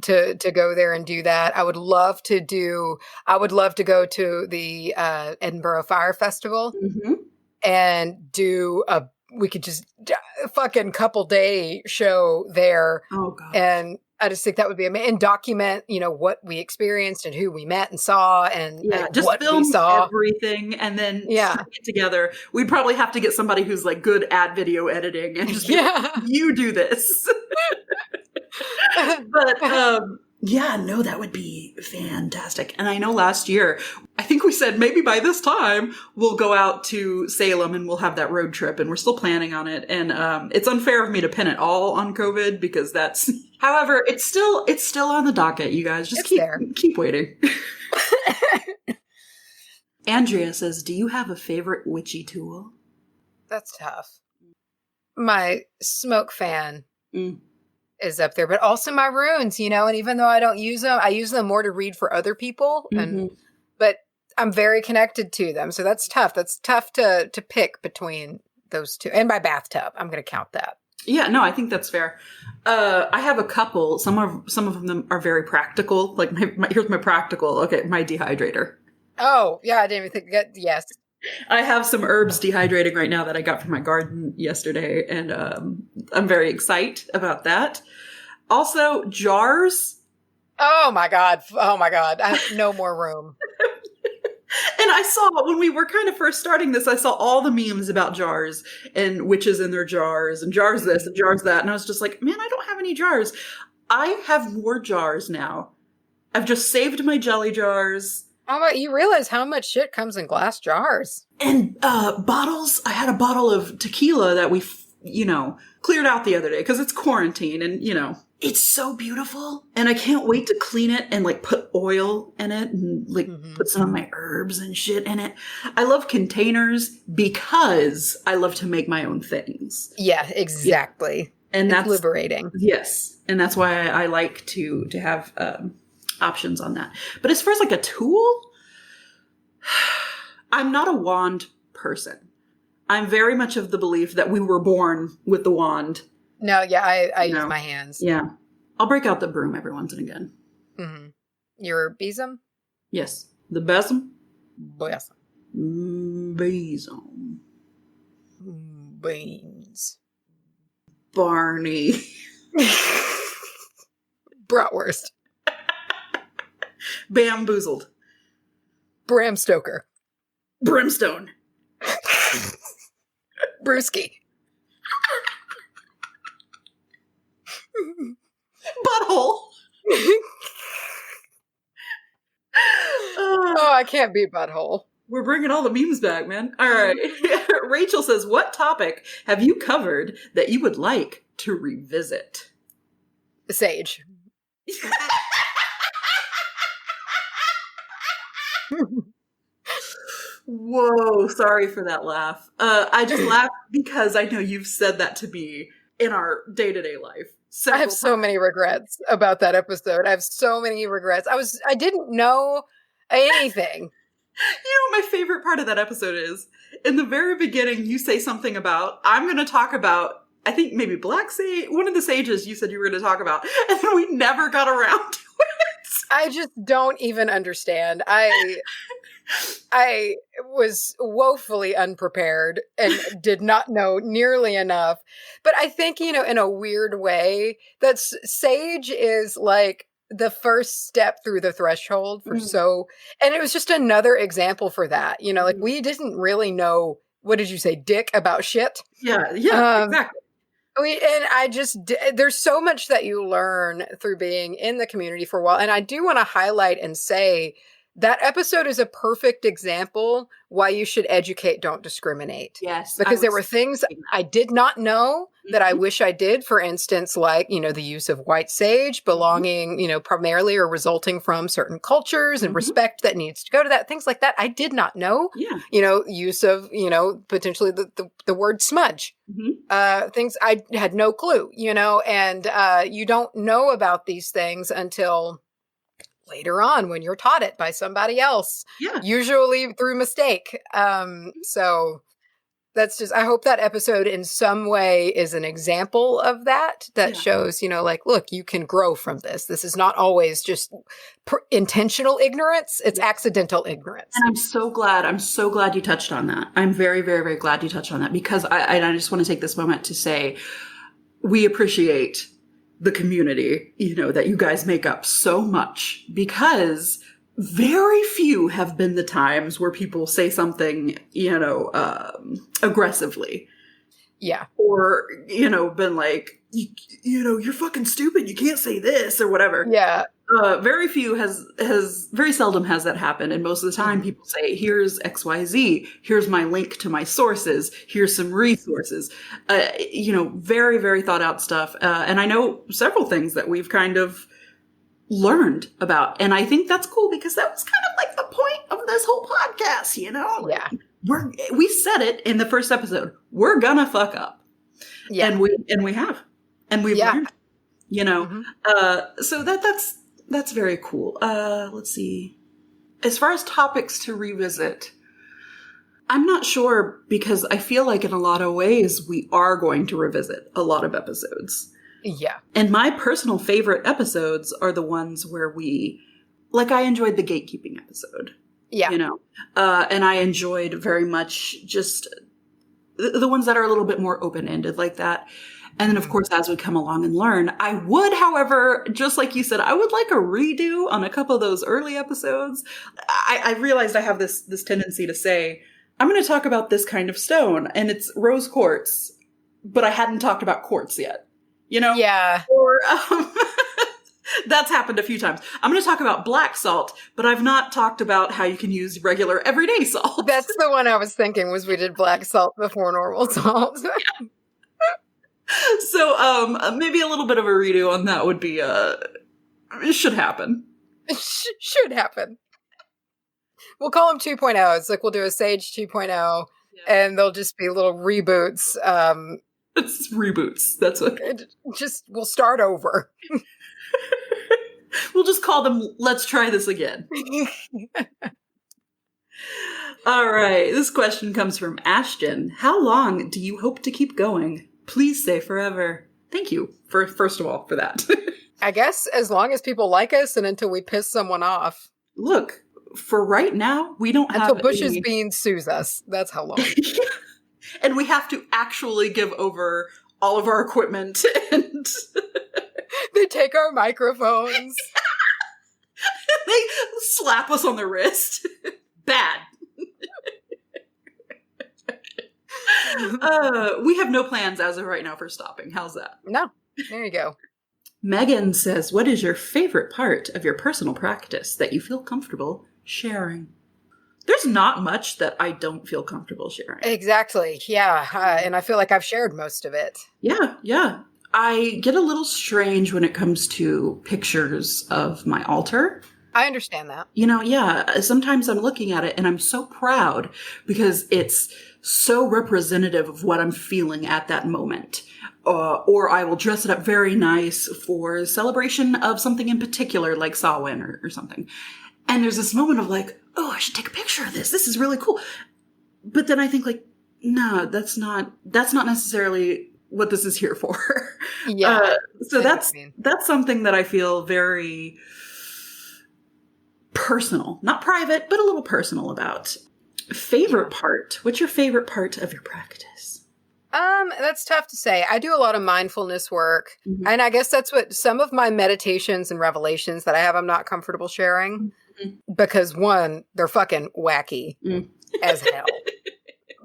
S1: to go there and do that. I would love to go to the Edinburgh Fire Festival and we could just a fucking couple day show there.
S2: Oh God.
S1: And I just think that would be amazing, and document, what we experienced and who we met and saw, and
S2: just
S1: what
S2: film
S1: we saw.
S2: Everything, and then string it together. We'd probably have to get somebody who's good at video editing and just you do this. But that would be fantastic. And I know last year, I think we said maybe by this time we'll go out to Salem and we'll have that road trip, and we're still planning on it. And it's unfair of me to pin it all on COVID because that's. However, it's still on the docket, you guys. Just keep waiting. Andrea says, "Do you have a favorite witchy tool?"
S1: That's tough. My smoke fan. Is up there, but also my runes, and even though I don't use them, I use them more to read for other people, but I'm very connected to them, so that's tough. That's tough to pick between those two. And my bathtub, I'm going to count that.
S2: Yeah, no, I think that's fair. I have a couple. Some of them are very practical. Here's my practical. Okay, my dehydrator.
S1: Oh, yeah, I didn't even think that. Yes.
S2: I have some herbs dehydrating right now that I got from my garden yesterday, and I'm very excited about that. Also, jars.
S1: Oh my God. I have no more room.
S2: And I saw, when we were kind of first starting this, I saw all the memes about jars and witches in their jars and jars this and jars that. And I was just like, man, I don't have any jars. I have more jars now. I've just saved my jelly jars.
S1: Oh, but you realize how much shit comes in glass jars.
S2: And bottles. I had a bottle of tequila that we, cleared out the other day because it's quarantine and, it's so beautiful. And I can't wait to clean it and put oil in it and put some of my herbs and shit in it. I love containers because I love to make my own things.
S1: Yeah, exactly.
S2: Yeah. And that's
S1: liberating.
S2: Yes. And that's why I like to have options on that. But as far as a tool, I'm not a wand person. I'm very much of the belief that we were born with the wand.
S1: No, yeah, I use my hands.
S2: Yeah. I'll break out the broom every once and again.
S1: Mm-hmm. Your besom?
S2: Yes. The besom?
S1: Besom.
S2: Besom.
S1: Beans.
S2: Barney.
S1: Bratwurst.
S2: Bamboozled.
S1: Bram Stoker.
S2: Brimstone.
S1: Brewski.
S2: Butthole.
S1: Oh, I can't be butthole.
S2: We're bringing all the memes back, man. All right. Rachel says, what topic have you covered that you would like to revisit?
S1: Sage.
S2: Whoa, sorry for that laugh. I just laughed because I know you've said that to me in our day-to-day life.
S1: I have so many regrets about that episode. I have so many regrets. I didn't know anything.
S2: You know what my favorite part of that episode is? In the very beginning, you say something about, I'm going to talk about, I think maybe Black Sage, one of the sages you said you were going to talk about, and then we never got around to it.
S1: I just don't even understand. I was woefully unprepared and did not know nearly enough. But I think, in a weird way, that Sage is like the first step through the threshold for and it was just another example for that. Like we didn't really know, what did you say, dick about shit?
S2: Yeah, exactly.
S1: There's so much that you learn through being in the community for a while. And I do want to highlight and say that episode is a perfect example why you should educate, don't discriminate.
S2: Yes.
S1: Because there were things I did not know that I wish I did. For instance, like, the use of white sage belonging, primarily or resulting from certain cultures and respect that needs to go to that. Things like that. I did not know.
S2: Yeah.
S1: Use of, potentially the word smudge. Things I had no clue, and you don't know about these things until later on when you're taught it by somebody else, usually through mistake. So that's just, I hope that episode in some way is an example of that shows, like, look, you can grow from this. This is not always just intentional ignorance. It's accidental ignorance.
S2: And I'm so glad you touched on that. I'm very, very, very glad you touched on that because I just want to take this moment to say we appreciate the community, that you guys make up so much because very few have been the times where people say something, aggressively.
S1: Yeah.
S2: Or, been like, you're fucking stupid. You can't say this or whatever.
S1: Yeah.
S2: Very seldom has that happen. And most of the time people say, here's XYZ, here's my link to my sources, here's some resources, very, very thought out stuff. And I know several things that we've kind of learned about. And I think that's cool because that was kind of like the point of this whole podcast,
S1: Yeah.
S2: We said it in the first episode, we're gonna fuck up. Yeah. And we have. And we've learned, so that's very cool. Let's see. As far as topics to revisit, I'm not sure because I feel like in a lot of ways we are going to revisit a lot of episodes.
S1: Yeah.
S2: And my personal favorite episodes are the ones where I enjoyed the gatekeeping episode.
S1: Yeah.
S2: And I enjoyed very much just the ones that are a little bit more open-ended like that. And then, of course, as we come along and learn, I would, however, just like you said, I would like a redo on a couple of those early episodes. I realized I have this tendency to say, I'm going to talk about this kind of stone, and it's rose quartz, but I hadn't talked about quartz yet,
S1: Yeah.
S2: Or that's happened a few times. I'm going to talk about black salt, but I've not talked about how you can use regular everyday salt.
S1: That's the one I was thinking was we did black salt before normal salt.
S2: So, maybe a little bit of a redo on that would be, it should happen.
S1: Should happen. We'll call them 2.0. It's like we'll do a Sage 2.0, and they'll just be little reboots.
S2: It's reboots. That's what.
S1: We'll start over.
S2: We'll just call them, let's try this again. All right. This question comes from Ashton. How long do you hope to keep going? Please say forever. Thank you, first of all, for that.
S1: I guess as long as people like us and until we piss someone off.
S2: Look, for right now, we don't have...
S1: Until Bush's Beans sues us. That's how long.
S2: And we have to actually give over all of our equipment and...
S1: They take our microphones.
S2: They slap us on the wrist. Bad. We have no plans as of right now for stopping. How's that?
S1: No. There you go.
S2: Megan says, what is your favorite part of your personal practice that you feel comfortable sharing? There's not much that I don't feel comfortable sharing.
S1: Exactly. Yeah. And I feel like I've shared most of it.
S2: Yeah. I get a little strange when it comes to pictures of my altar.
S1: I understand that.
S2: Sometimes I'm looking at it and I'm so proud because it's so representative of what I'm feeling at that moment. Or I will dress it up very nice for celebration of something in particular, like Samhain or something. And there's this moment of like, oh, I should take a picture of this. This is really cool. But then I think like, no, that's not necessarily what this is here for.
S1: Yeah.
S2: So that's something that I feel very personal, not private, but a little personal about. Favorite part? What's your favorite part of your practice?
S1: That's tough to say. I do a lot of mindfulness work. Mm-hmm. And I guess that's what some of my meditations and revelations that I have, I'm not comfortable sharing because one, they're fucking wacky as hell,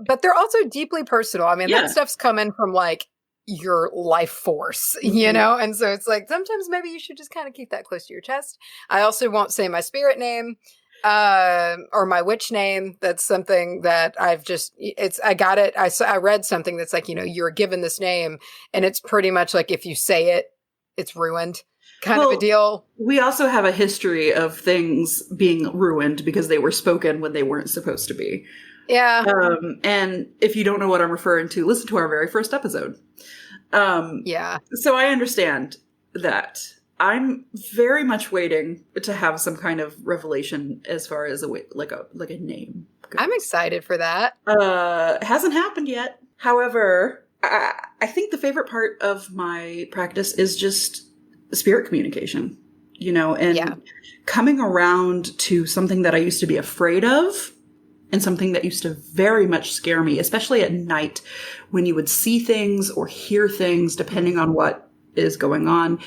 S1: but they're also deeply personal. I mean, that stuff's coming from like your life force, you know? And so it's like, sometimes maybe you should just kind of keep that close to your chest. I also won't say my spirit name. Or my witch name. That's something that I got it. I read something that's like, you're given this name and it's pretty much like, if you say it, it's ruined kind of a deal.
S2: We also have a history of things being ruined because they were spoken when they weren't supposed to be.
S1: Yeah.
S2: And if you don't know what I'm referring to, listen to our very first episode.
S1: Yeah. So
S2: I understand that. I'm very much waiting to have some kind of revelation as far as a name goes.
S1: I'm excited for that.
S2: Hasn't happened yet. However, I think the favorite part of my practice is just spirit communication, and coming around to something that I used to be afraid of and something that used to very much scare me, especially at night when you would see things or hear things, depending on what is going on.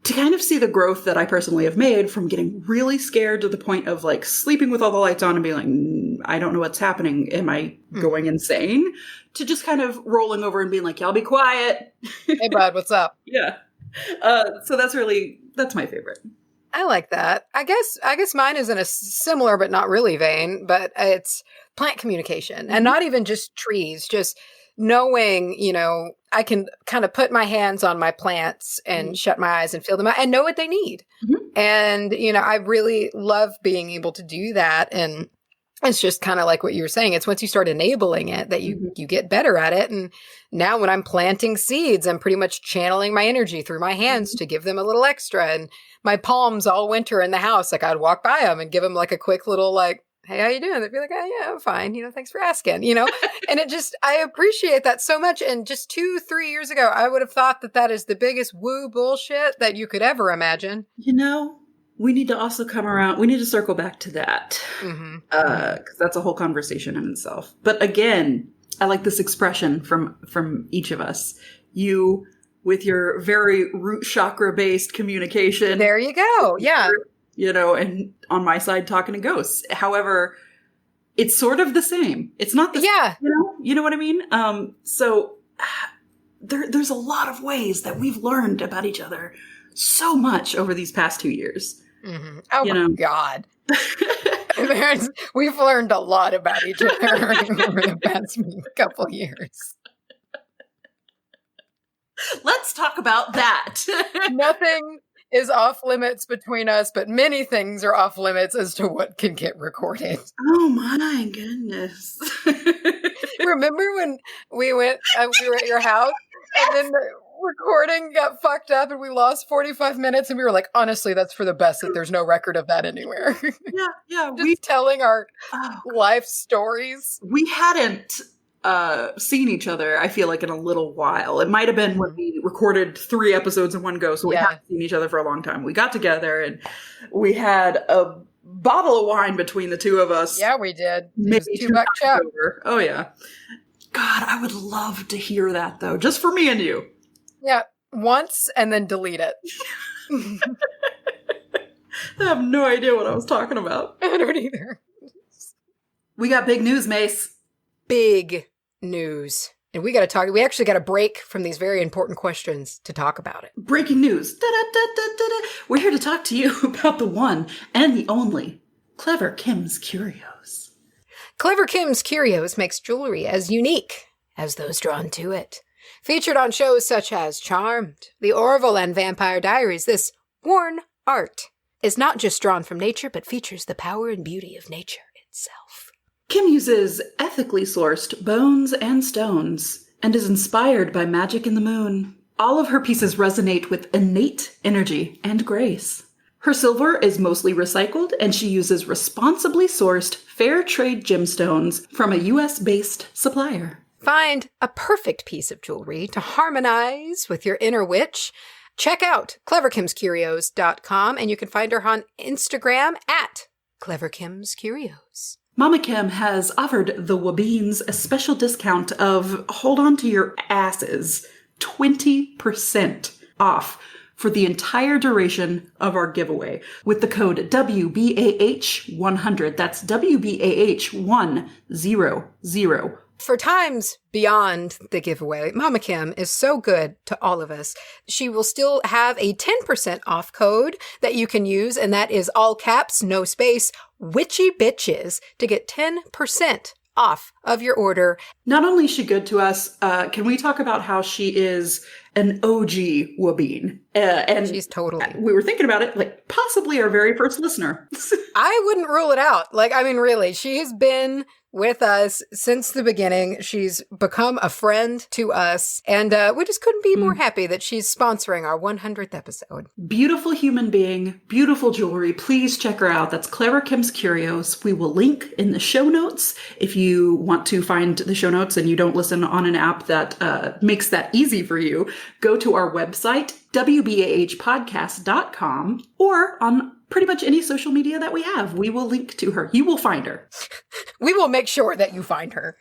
S2: To kind of see the growth that I personally have made from getting really scared to the point of like sleeping with all the lights on and being like, I don't know what's happening. Am I going insane? To just kind of rolling over and being like, y'all be quiet.
S1: Hey bud, what's up?
S2: Yeah. So that's my favorite.
S1: I like that. I guess mine is in a similar but not really vein, but it's plant communication and not even just trees, just knowing, I can kind of put my hands on my plants and shut my eyes and feel them out and know what they need. Mm-hmm. And, I really love being able to do that. And it's just kind of like what you were saying. It's once you start enabling it that you get better at it. And now when I'm planting seeds, I'm pretty much channeling my energy through my hands to give them a little extra. And my palms all winter in the house, like I'd walk by them and give them like a quick little like, hey, how you doing? They'd be like, oh, yeah, I'm fine. Thanks for asking, and I appreciate that so much. And just 2-3 years ago, I would have thought that is the biggest woo bullshit that you could ever imagine.
S2: We need to also come around. We need to circle back to that. Because that's a whole conversation in itself. But again, I like this expression from each of us. You with your very root chakra based communication.
S1: There you go. Yeah.
S2: And on my side, talking to ghosts. However, it's sort of the same. It's not the same, you know what I mean? So there's a lot of ways that we've learned about each other so much over these past 2 years.
S1: Mm-hmm. Oh my God. We've learned a lot about each other over the past couple years.
S2: Let's talk about that.
S1: Nothing is off limits between us, but many things are off limits as to what can get recorded.
S2: Oh my goodness.
S1: Remember when we were at your house and then the recording got fucked up and we lost 45 minutes and we were like, honestly, that's for the best that there's no record of that anywhere.
S2: Yeah.
S1: Just telling our life stories.
S2: We hadn't seen each other, I feel like, in a little while. It might have been when we recorded 3 episodes in one go, so we hadn't seen each other for a long time. We got together and we had a bottle of wine between the two of us.
S1: Yeah, we did. Maybe $2 check.
S2: Oh, yeah. God, I would love to hear that, though, just for me and you.
S1: Yeah, once and then delete it.
S2: I have no idea what I was talking about.
S1: I don't either.
S2: We got big news, Mace.
S1: Big news. And we actually got a break from these very important questions to talk about it.
S2: Breaking news. Da-da-da-da-da-da. We're here to talk to you about the one and the only Clever Kim's Curios.
S1: Clever Kim's Curios makes jewelry as unique as those drawn to it. Featured on shows such as Charmed, The Orville, and Vampire Diaries, this worn art is not just drawn from nature, but features the power and beauty of nature itself.
S2: Kim uses ethically sourced bones and stones and is inspired by magic in the moon. All of her pieces resonate with innate energy and grace. Her silver is mostly recycled, and she uses responsibly sourced fair trade gemstones from a US-based supplier.
S1: Find a perfect piece of jewelry to harmonize with your inner witch. Check out cleverkimscurios.com, and you can find her on Instagram at cleverkimscurios.
S2: Mama Kim has offered the Wabeens a special discount of, hold on to your asses, 20% off for the entire duration of our giveaway with the code WBAH100. That's WBAH100.
S1: For times beyond the giveaway, Mama Kim is so good to all of us. She will still have a 10% off code that you can use, and that is all caps, no space, witchy bitches, to get 10% off of your order.
S2: Not only is she good to us, can we talk about how she is an OG Wabeen? And
S1: she's totally.
S2: We were thinking about it, like possibly our very first listener.
S1: I wouldn't rule it out. Like, I mean, really, she has been with us since the beginning. She's become a friend to us, and we just couldn't be more happy that she's sponsoring our 100th episode.
S2: Beautiful human being, beautiful jewelry. Please check her out. That's Clever Kim's Curios. We will link in the show notes. If you want to find the show notes and you don't listen on an app that makes that easy for you, go to our website, WBAHpodcast.com, or on pretty much any social media that we have. We will link to her. You will find her.
S1: We will make sure that you find her.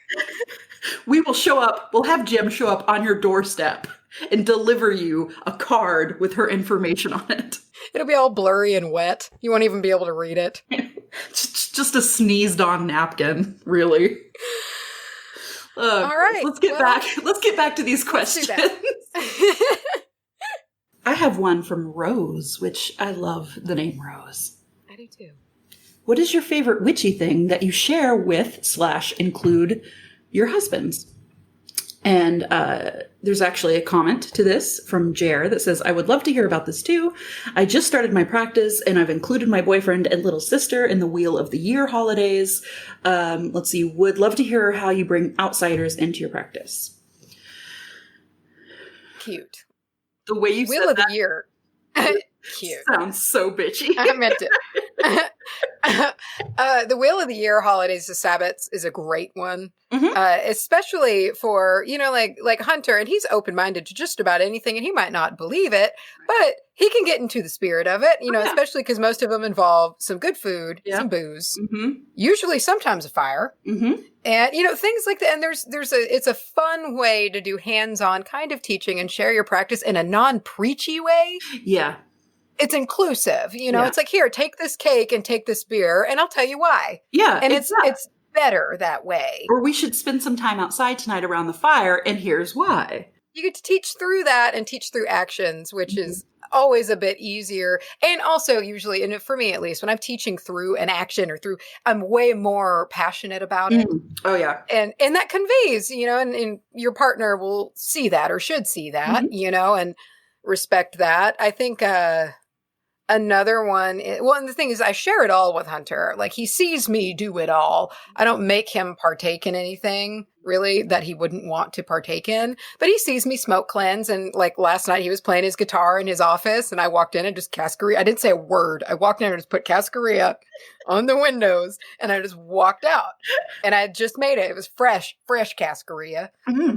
S2: We will show up. We'll have Jim show up on your doorstep and deliver you a card with her information on it.
S1: It'll be all blurry and wet. You won't even be able to read it.
S2: Just a sneezed on napkin, really.
S1: All right.
S2: Let's get back to these questions. I have one from Rose, which I love the name Rose.
S1: I do too.
S2: What is your favorite witchy thing that you share with / include your husbands? And there's actually a comment to this from Jer that says, I would love to hear about this too. I just started my practice and I've included my boyfriend and little sister in the Wheel of the Year holidays. Let's see, would love to hear how you bring outsiders into your practice.
S1: Cute.
S2: The way you
S1: Wheel
S2: said
S1: of
S2: that
S1: the Year. Cute.
S2: Sounds so bitchy.
S1: I meant it. The Wheel of the Year holidays to Sabbats is a great one, especially for, like Hunter, and he's open-minded to just about anything, and he might not believe it, but he can get into the spirit of it, especially because most of them involve some good food, some booze, usually sometimes a fire, and, things like that. And it's a fun way to do hands-on kind of teaching and share your practice in a non-preachy way.
S2: Yeah.
S1: It's inclusive, it's like, here, take this cake and take this beer, and I'll tell you why.
S2: Yeah.
S1: And it's better that way.
S2: Or we should spend some time outside tonight around the fire, and here's why.
S1: You get to teach through that and teach through actions, which is always a bit easier. And also usually, and for me at least, when I'm teaching through an action I'm way more passionate about it.
S2: Oh yeah.
S1: And that conveys, and your partner will see that or should see that, and respect that. I think, another one, and the thing is, I share it all with Hunter. Like, he sees me do it all. I don't make him partake in anything, really, that he wouldn't want to partake in. But he sees me smoke cleanse, and, like, last night he was playing his guitar in his office, and I walked in and just cascarilla. I didn't say a word. I walked in and just put cascarilla on the windows, and I just walked out. And I had just made it. It was fresh cascarilla,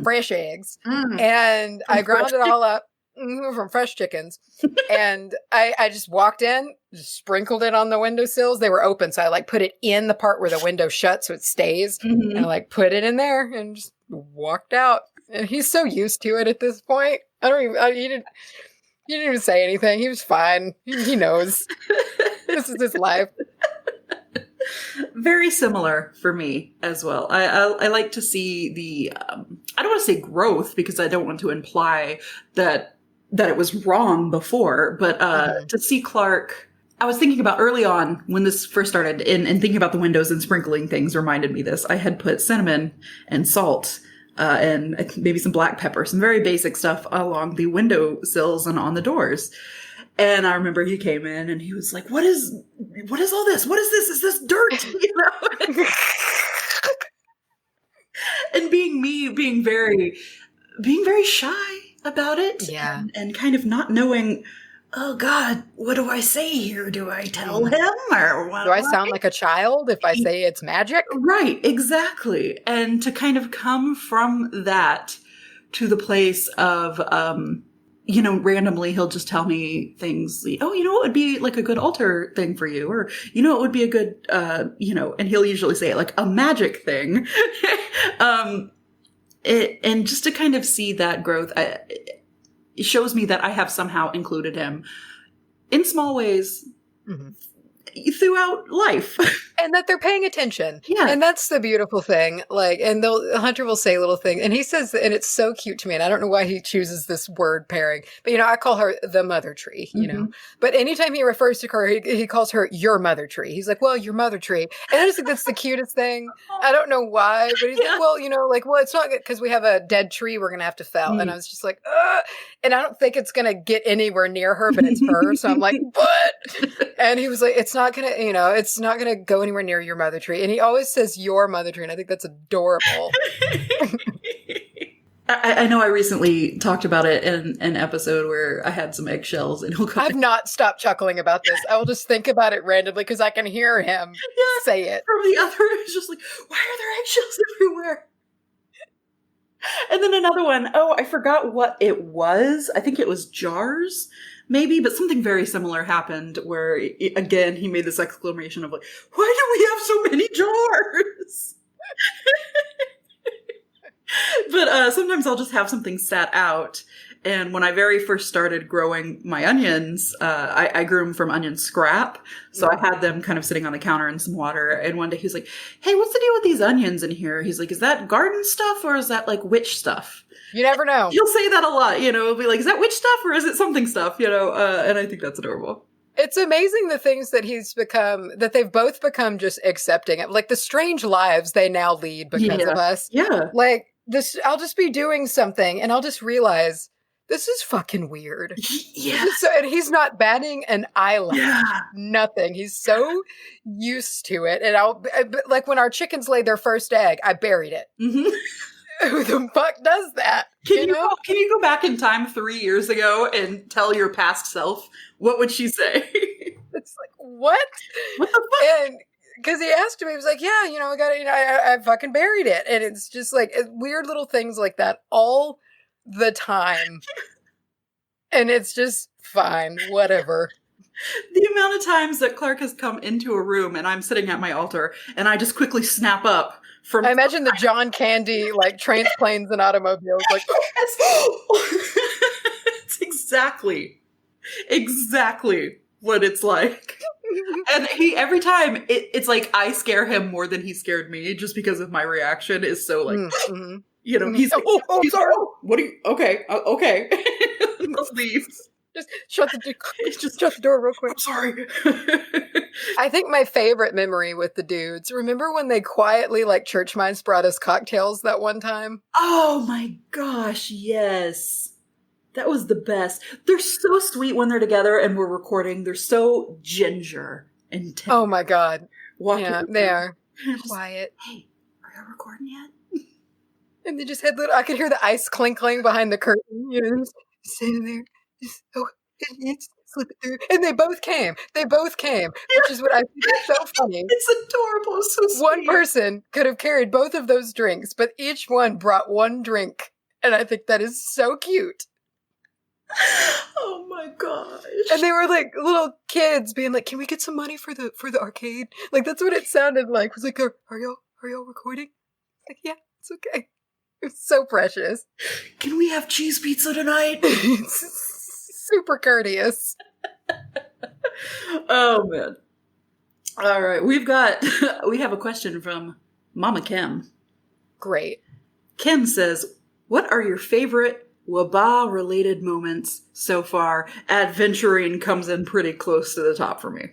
S1: fresh eggs. And I ground it all up. From fresh chickens. And I just walked in, just sprinkled it on the windowsills. They were open, so I put it in the part where the window shuts so it stays. And I put it in there and just walked out. And he's so used to it at this point. He didn't even say anything. He was fine. He knows. This is his life.
S2: Very similar for me as well. I like to see the, I don't want to say growth because I don't want to imply that it was wrong before, but to see Clark, I was thinking about early on when this first started and thinking about the windows and sprinkling things reminded me this. I had put cinnamon and salt and maybe some black pepper, some very basic stuff along the window sills and on the doors. And I remember he came in and he was like, what is all this? What is this? Is this dirt? You know? And being very shy about it.
S1: Yeah.
S2: And kind of not knowing, oh God, what do I say here? Do I tell him or what?
S1: Do I sound like a child if I say it's magic?
S2: Right, exactly. And to kind of come from that to the place of, randomly he'll just tell me things, it would be like a good altar thing for you, or, it would be a good, and he'll usually say it like a magic thing. And just to kind of see that growth, it shows me that I have somehow included him in small ways throughout life.
S1: And that they're paying attention.
S2: Yeah.
S1: And that's the beautiful thing. Like, and Hunter will say little things. And he says, and it's so cute to me. And I don't know why he chooses this word pairing. But, I call her the mother tree, you know. But anytime he refers to her, he calls her your mother tree. He's like, well, your mother tree. And I just think that's the cutest thing. I don't know why. But he's like, well, it's not good because we have a dead tree we're going to have to fell. And I was just like, ugh. And I don't think it's going to get anywhere near her, but it's her. So I'm like, what? And he was like, it's not going to, it's not going to go anywhere near your mother tree. And he always says your mother tree, and I think that's adorable.
S2: I know I recently talked about it in an episode where I had some eggshells, and
S1: I've not stopped chuckling about this. I will just think about it randomly because I can hear him say it.
S2: From the other, it's just like, why are there eggshells everywhere? And then another one, I forgot what it was. I think it was jars, maybe, but something very similar happened where, again, he made this exclamation of like, why do we have so many jars? But sometimes I'll just have something sat out. And when I very first started growing my onions, I grew them from onion scrap. So I had them kind of sitting on the counter in some water. And one day he was like, hey, what's the deal with these onions in here? He's like, is that garden stuff or is that like witch stuff?
S1: You never know.
S2: He'll say that a lot, It'll be like, is that witch stuff or is it something stuff, And I think that's adorable.
S1: It's amazing the things that that they've both become just accepting of, like the strange lives they now lead because of us.
S2: Yeah.
S1: Like this, I'll just be doing something and I'll just realize this is fucking weird.
S2: Yeah.
S1: And he's not batting an eyelash. Yeah. Nothing. He's so used to it. And like when our chickens laid their first egg, I buried it. Mm-hmm. Who the fuck does that?
S2: Can you go back in time 3 years ago and tell your past self? What would she say?
S1: It's like, what? What the fuck? And because he asked me, he was like, yeah, I got it. I fucking buried it. And it's just like weird little things like that all the time. And it's just fine, whatever.
S2: The amount of times that Clark has come into a room and I'm sitting at my altar and I just quickly snap up.
S1: I imagine the John Candy, like, transplanes and automobiles. Like,
S2: it's exactly what it's like. And every time, it's like I scare him more than he scared me just because of my reaction is so like, he's like, he's sorry. What are you, okay. Let's leave.
S1: Just shut the door real quick.
S2: I'm sorry.
S1: I think my favorite memory with the dudes, remember when they quietly, like church mice, brought us cocktails that one time?
S2: Oh my gosh, yes. That was the best. They're so sweet when they're together and we're recording. They're so ginger and tender.
S1: Oh my God. They are. Quiet.
S2: Hey, are you recording yet?
S1: And they just had I could hear the ice clinking behind the curtain, just sitting there. It's slipping through. And they both came, which is what I think is so funny.
S2: It's adorable. It's so sweet.
S1: One person could have carried both of those drinks, but each one brought one drink. And I think that is so cute.
S2: Oh my gosh.
S1: And they were like little kids being like, can we get some money for the arcade? Like, that's what it sounded like. It was like, are y'all recording? Like, yeah, it's okay. It's so precious.
S2: Can we have cheese pizza tonight?
S1: Super courteous.
S2: Oh man. All right, we have a question from Mama Kim.
S1: Great.
S2: Kim says, what are your favorite Waba-related moments so far? Adventuring comes in pretty close to the top for me.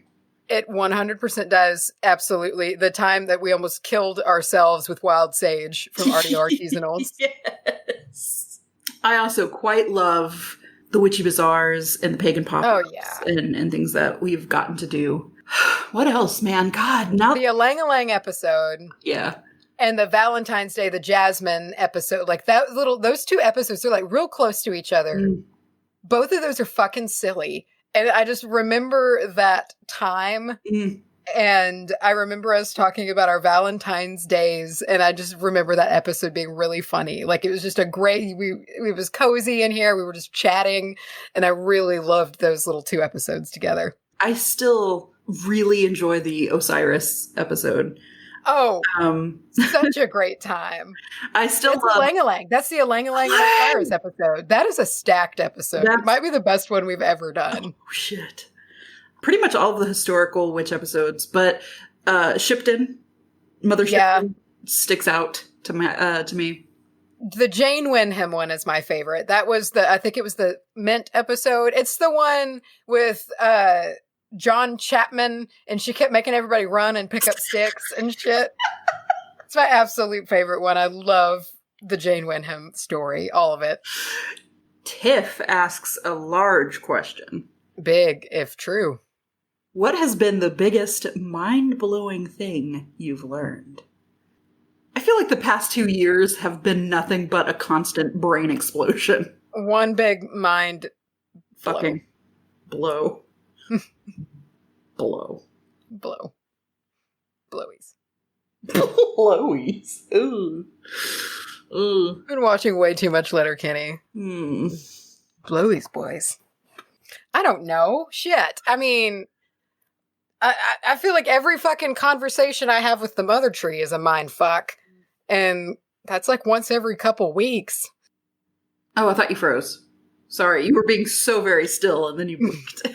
S1: It 100% does. Absolutely. The time that we almost killed ourselves with wild sage from Artio Artisanals.
S2: Yes. I also quite love the witchy bazaars and the pagan pop and things that we've gotten to do. What else, man? God, now
S1: the Ylang-a-Lang episode.
S2: Yeah.
S1: And the Valentine's Day, the Jasmine episode, like those two episodes are like real close to each other. Both of those are fucking silly. And I just remember that time. And I remember us talking about our Valentine's days. And I just remember that episode being really funny. Like, it was just it was cozy in here. We were just chatting. And I really loved those little two episodes together.
S2: I still really enjoy the Osiris episode.
S1: Oh, such a great time.
S2: I still love
S1: Ylang-a-Lang. That's the Ylang-a-Lang and Osiris episode. That is a stacked episode. It might be the best one we've ever done.
S2: Oh, shit. Pretty much all of the historical witch episodes, but Shipton, Mother Shipton sticks out to me.
S1: The Jane Wenham one is my favorite. That was I think it was the Mint episode. It's the one with John Chapman, and she kept making everybody run and pick up sticks and shit. It's my absolute favorite one. I love the Jane Wenham story, all of it.
S2: Tiff asks a large question.
S1: Big, if true.
S2: What has been the biggest mind-blowing thing you've learned? I feel like the past 2 years have been nothing but a constant brain explosion.
S1: One big mind
S2: fucking blow.
S1: Blowies.
S2: Blowies. Ooh. Ooh.
S1: Been watching way too much Letterkenny. Blowies, boys. I don't know. Shit. I mean, I feel like every fucking conversation I have with the mother tree is a mind fuck. And that's like once every couple weeks.
S2: Oh, I thought you froze. Sorry, you were being so very still and then you blinked.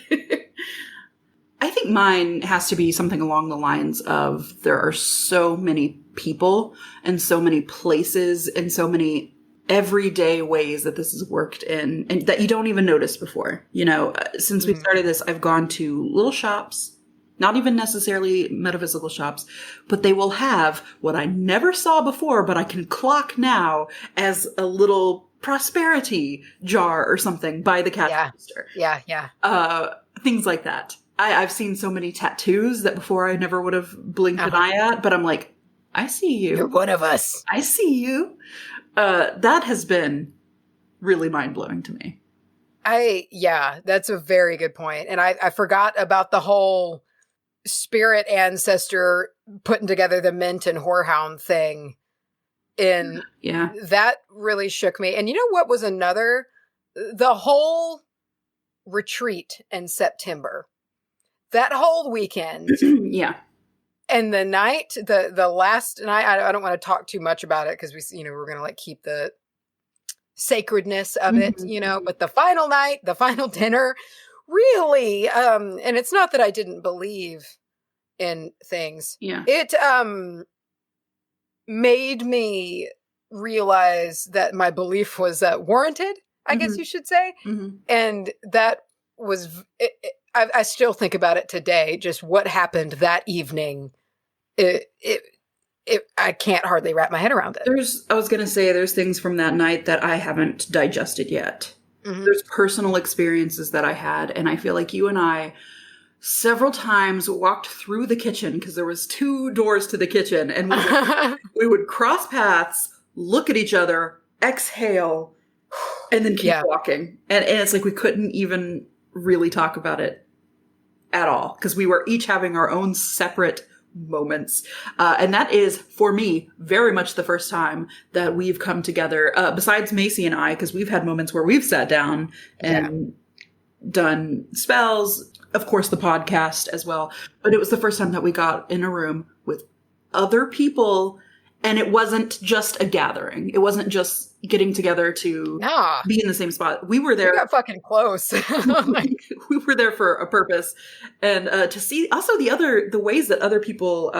S2: I think mine has to be something along the lines of there are so many people and so many places and so many everyday ways that this has worked in and that you don't even notice before. You know, since we started this, I've gone to little shops, not even necessarily metaphysical shops, but they will have what I never saw before, but I can clock now as a little prosperity jar or something by the cash register.
S1: Yeah.
S2: Things like that. I've seen so many tattoos that before I never would have blinked an eye at, but I'm like, I see you.
S1: You're one of us.
S2: I see you. That has been really mind-blowing to me.
S1: That's a very good point. And I forgot about the whole spirit ancestor putting together the mint and whorehound thing. That really shook me. And you know what was another? The whole retreat in September. That whole weekend. And the night, the last night, I don't want to talk too much about it because we're going to like keep the sacredness of it, but the final night, the final dinner, really, and it's not that I didn't believe in things. It made me realize that my belief was warranted, I guess you should say. And that was, I still think about it today, just what happened that evening. I can't hardly wrap my head around it.
S2: I was going to say, there's things from that night that I haven't digested yet. There's personal experiences that I had, and I feel like you and I several times walked through the kitchen because there was 2 doors to the kitchen, and we would cross paths, look at each other, exhale, and then keep walking. And it's like we couldn't even really talk about it at all because we were each having our own separate moments. And that is, for me, very much the first time that we've come together, besides Macy and I, because we've had moments where we've sat down and done spells, of course, the podcast as well. But it was the first time that we got in a room with other people And it wasn't just a gathering. It wasn't just getting together to be in the same spot. We were there.
S1: We got fucking close.
S2: We were there for a purpose. And to see also the ways that other people,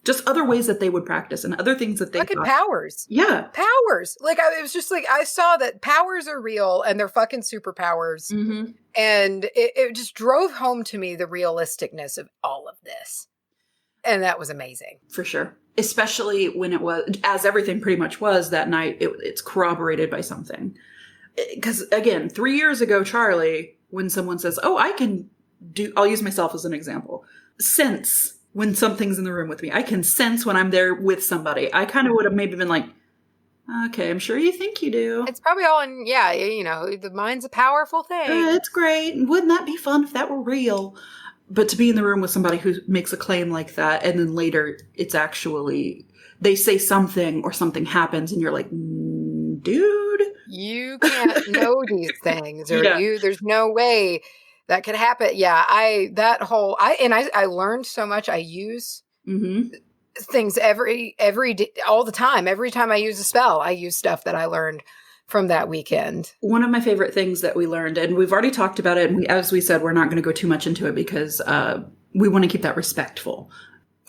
S2: just other ways that they would practice and other things that they
S1: fucking powers.
S2: Yeah.
S1: Powers. Like, it was just like, I saw that powers are real and they're fucking superpowers.
S2: Mm-hmm.
S1: And it just drove home to me the realisticness of all of this. And that was amazing.
S2: For sure. Especially when it was, as everything pretty much was that night, it's corroborated by something. Because again, 3 years ago, Charlye, when someone says, oh, I can do, I'll use myself as an example, sense when something's in the room with me. I can sense when I'm there with somebody. I kind of would have maybe been like, okay, I'm sure you think you do.
S1: It's probably all in, the mind's a powerful thing.
S2: It's great. Wouldn't that be fun if that were real? But to be in the room with somebody who makes a claim like that, and then later it's actually, they say something or something happens and you're like, dude.
S1: You can't know these things, or there's no way that could happen. Yeah, I learned so much. I use things every day, all the time. Every time I use a spell, I use stuff that I learned from that weekend. One
S2: of my favorite things that we learned, and we've already talked about it, and as we said, we're not going to go too much into it because we want to keep that respectful.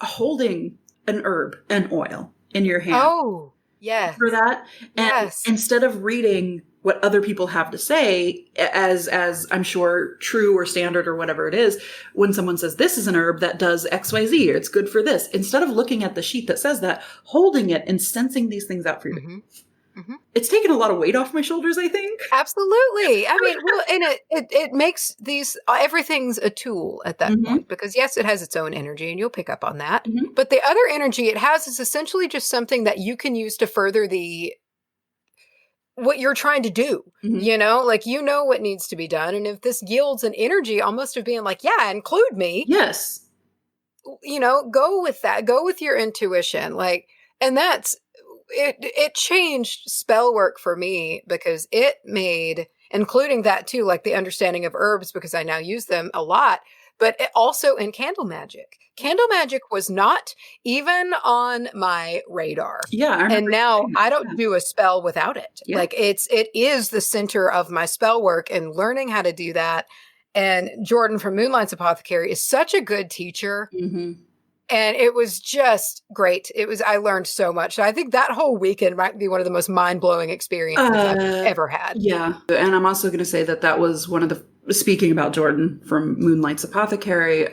S2: Holding an herb and oil in your hand.
S1: Oh, yes.
S2: For that. And instead of reading what other people have to say as I'm sure true or standard or whatever it is, when someone says this is an herb that does XYZ or it's good for this, instead of looking at the sheet that says that, holding it and sensing these things out for you. Mm-hmm. Mm-hmm. It's taken a lot of weight off my shoulders, I think.
S1: Absolutely. I mean, well, and it makes everything's a tool at that point, because yes, it has its own energy and you'll pick up on that. Mm-hmm. But the other energy it has is essentially just something that you can use to further what you're trying to do, like, what needs to be done. And if this yields an energy almost of being like, yeah, include me.
S2: Yes.
S1: Go with that, go with your intuition. Like, and that's, it changed spell work for me because it made, including that too, like the understanding of herbs, because I now use them a lot, but also in candle magic. Candle magic was not even on my radar.
S2: Yeah.
S1: And now I don't do a spell without it. Yeah. Like it is the center of my spell work, and learning how to do that. And Jordan from Moonlights Apothecary is such a good teacher. Mm-hmm. And it was just great. I learned so much. So I think that whole weekend might be one of the most mind-blowing experiences I've ever had.
S2: Yeah. And I'm also going to say that was one of the, speaking about Jordan from Moonlights Apothecary,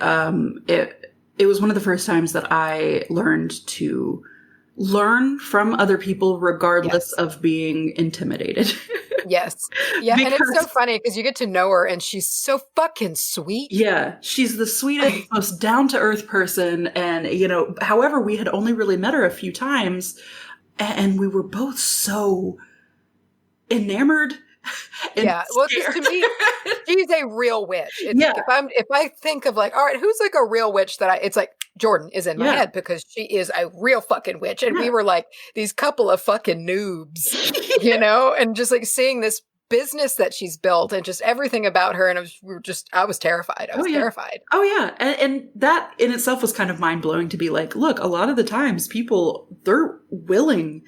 S2: it was one of the first times that I learned to learn from other people regardless of being intimidated.
S1: Yes. Yeah. And it's so funny because you get to know her and she's so fucking sweet.
S2: Yeah. She's the sweetest, most down-to-earth person. And, however, we had only really met her a few times and we were both so enamored.
S1: Yeah. Well, just to me, she's a real witch. It's like if I think of like, all right, who's like a real witch it's like Jordan is in my head because she is a real fucking witch. And we were like these couple of fucking noobs, and just like seeing this business that she's built and just everything about her. And I was terrified. I was terrified.
S2: Oh yeah. And that in itself was kind of mind blowing to be like, look, a lot of the times people, they're willing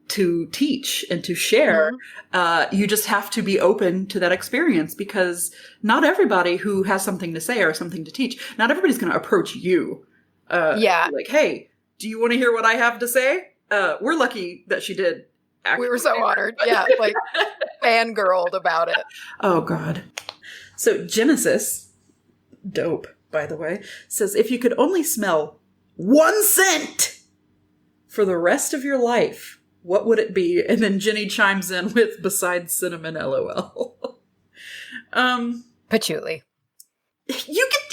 S2: to teach and to share. Mm-hmm. You just have to be open to that experience because not everybody who has something to say or something to teach, not everybody's going to approach you. Like, hey, do you want to hear what I have to say? We're lucky that she did.
S1: We were so honored. Yeah. Like fangirled about it.
S2: Oh God. So Genesis, dope, by the way, says, if you could only smell 1 scent for the rest of your life, what would it be? And then Jenny chimes in with, besides cinnamon, LOL.
S1: Patchouli.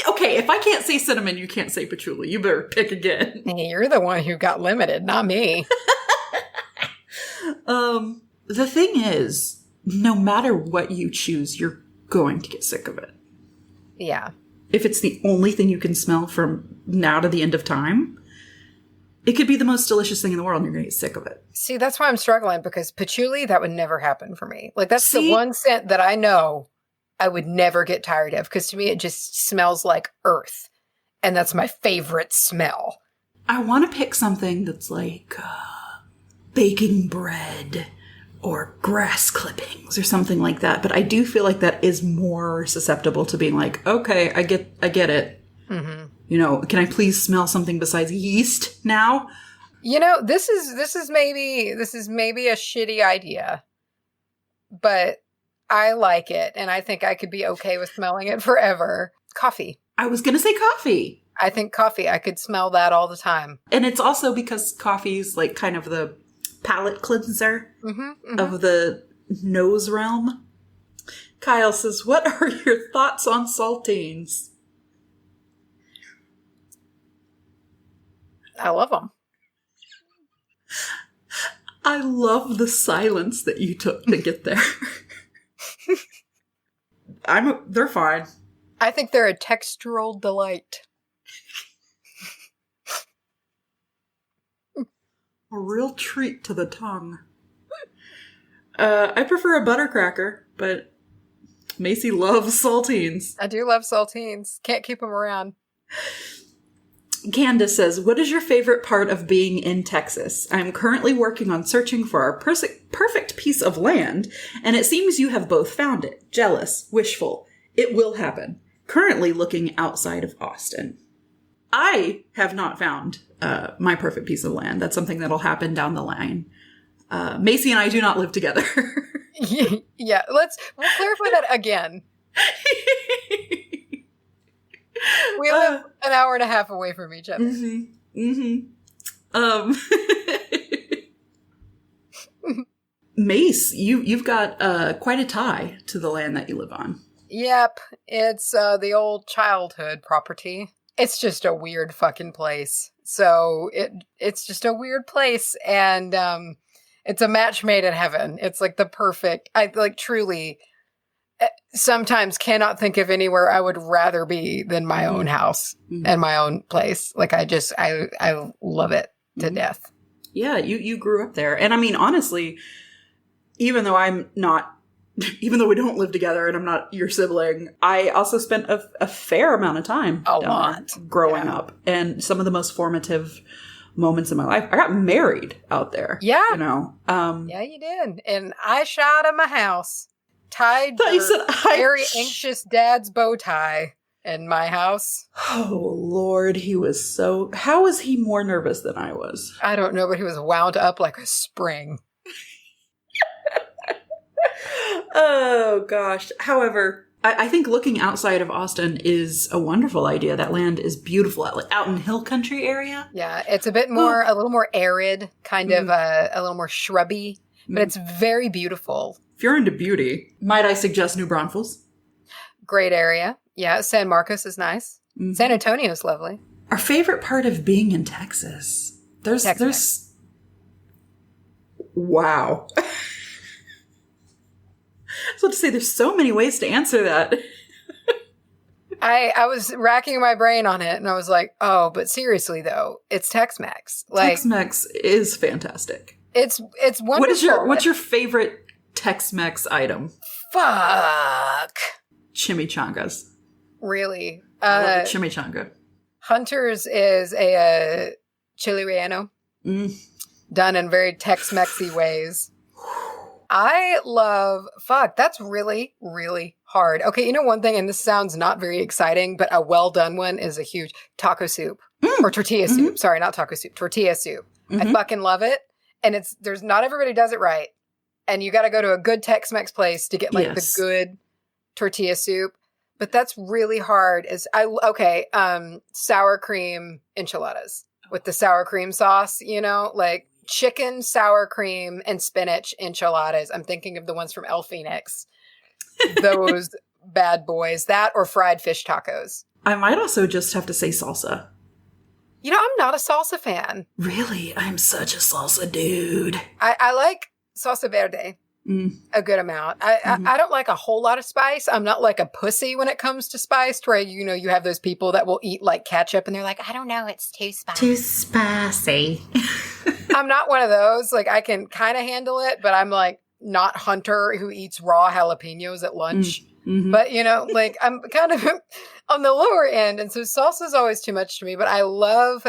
S2: Okay, if I can't say cinnamon, you can't say patchouli. You better pick again.
S1: You're the one who got limited, not me.
S2: The thing is, no matter what you choose, you're going to get sick of it.
S1: Yeah.
S2: If it's the only thing you can smell from now to the end of time, it could be the most delicious thing in the world and you're going to get sick of it.
S1: See, that's why I'm struggling, because patchouli, that would never happen for me. Like, that's the one scent that I know I would never get tired of, because to me, it just smells like earth. And that's my favorite smell.
S2: I want to pick something that's like baking bread or grass clippings or something like that. But I do feel like that is more susceptible to being like, okay, I get it. Mm-hmm. You know, can I please smell something besides yeast now?
S1: You know, this is maybe a shitty idea, but I like it, and I think I could be okay with smelling it forever. Coffee.
S2: I was going to say coffee.
S1: I think coffee. I could smell that all the time.
S2: And it's also because coffee's like kind of the palate cleanser of the nose realm. Kyle says, what are your thoughts on saltines?
S1: I love them.
S2: I love the silence that you took to get there. They're fine.
S1: I think they're a textural delight.
S2: A real treat to the tongue. I prefer a buttercracker, but Macy loves saltines.
S1: I do love saltines. Can't keep them around.
S2: Candace says, what is your favorite part of being in Texas? I'm currently working on searching for our perfect piece of land, and it seems you have both found it. Jealous, wishful. It will happen. Currently looking outside of Austin. I have not found my perfect piece of land. That's something that'll happen down the line. Macy and I do not live together.
S1: Yeah, we'll clarify that again. We live an hour and a half away from each other.
S2: Mace, you've got quite a tie to the land that you live on.
S1: Yep, it's the old childhood property. It's just a weird fucking place. So it's just a weird place, and it's a match made in heaven. It's like the perfect. I like truly. Sometimes cannot think of anywhere I would rather be than my own house and my own place. Like I love it to death.
S2: Yeah, you grew up there, and I mean honestly, even though we don't live together and I'm not your sibling, I also spent a fair amount of time growing up, and some of the most formative moments in my life. I got married out there.
S1: Yeah,
S2: you know.
S1: Yeah, you did, and I shot at my house. Tied very anxious dad's bow tie in my house.
S2: Oh, Lord, how was he more nervous than I was?
S1: I don't know, but he was wound up like a spring.
S2: Oh, gosh. However, I think looking outside of Austin is a wonderful idea. That land is beautiful, out in hill country area.
S1: Yeah, it's a little more arid, kind of a little more shrubby, but it's very beautiful.
S2: If you're into beauty, might I suggest New Braunfels?
S1: Great area. Yeah, San Marcos is nice. Mm-hmm. San Antonio is lovely.
S2: Our favorite part of being in Texas. There's wow. I was about to say, there's so many ways to answer that.
S1: I was racking my brain on it, and I was like, oh, but seriously, though, it's Tex-Mex.
S2: Tex-Mex is fantastic.
S1: It's wonderful.
S2: What's your favorite Tex-Mex item?
S1: Fuck.
S2: Chimichangas.
S1: Really?
S2: I love the chimichanga.
S1: Hunter's is a chili relleno. Done in very Tex-Mexy ways. I love, that's really, really hard. Okay, you know one thing, and this sounds not very exciting, but a well-done one is a huge taco soup. Or tortilla soup. Sorry, not taco soup. Tortilla soup. I fucking love it. And there's not everybody does it right. And you got to go to a good Tex-Mex place to get the good tortilla soup. But that's really hard. Sour cream enchiladas with the sour cream sauce, like chicken, sour cream, and spinach enchiladas. I'm thinking of the ones from El Phoenix. Those bad boys. That or fried fish tacos.
S2: I might also just have to say salsa.
S1: I'm not a salsa fan.
S2: Really? I'm such a salsa dude.
S1: I like salsa verde a good amount. I don't like a whole lot of spice. I'm not like a pussy when it comes to spice, where, you have those people that will eat like ketchup and they're like, I don't know, it's too spicy.
S2: Too spicy.
S1: I'm not one of those. Like, I can kind of handle it, but I'm like not Hunter who eats raw jalapenos at lunch. But, I'm kind of on the lower end. And so salsa is always too much to me, but I love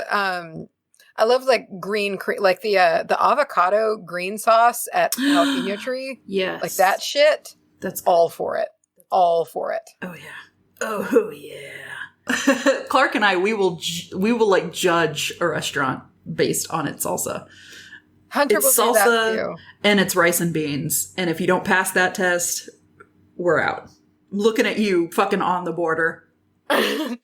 S1: I love like green cream, like the avocado green sauce at Jalapeno Tree.
S2: Yes.
S1: Like that shit.
S2: That's good.
S1: All for it. All for it.
S2: Oh yeah. Oh yeah. Clark and I, we will like judge a restaurant based on its salsa.
S1: Hunter
S2: it's
S1: will do that
S2: salsa
S1: too.
S2: And it's rice and beans. And if you don't pass that test, we're out. I'm looking at you fucking on the border.
S1: I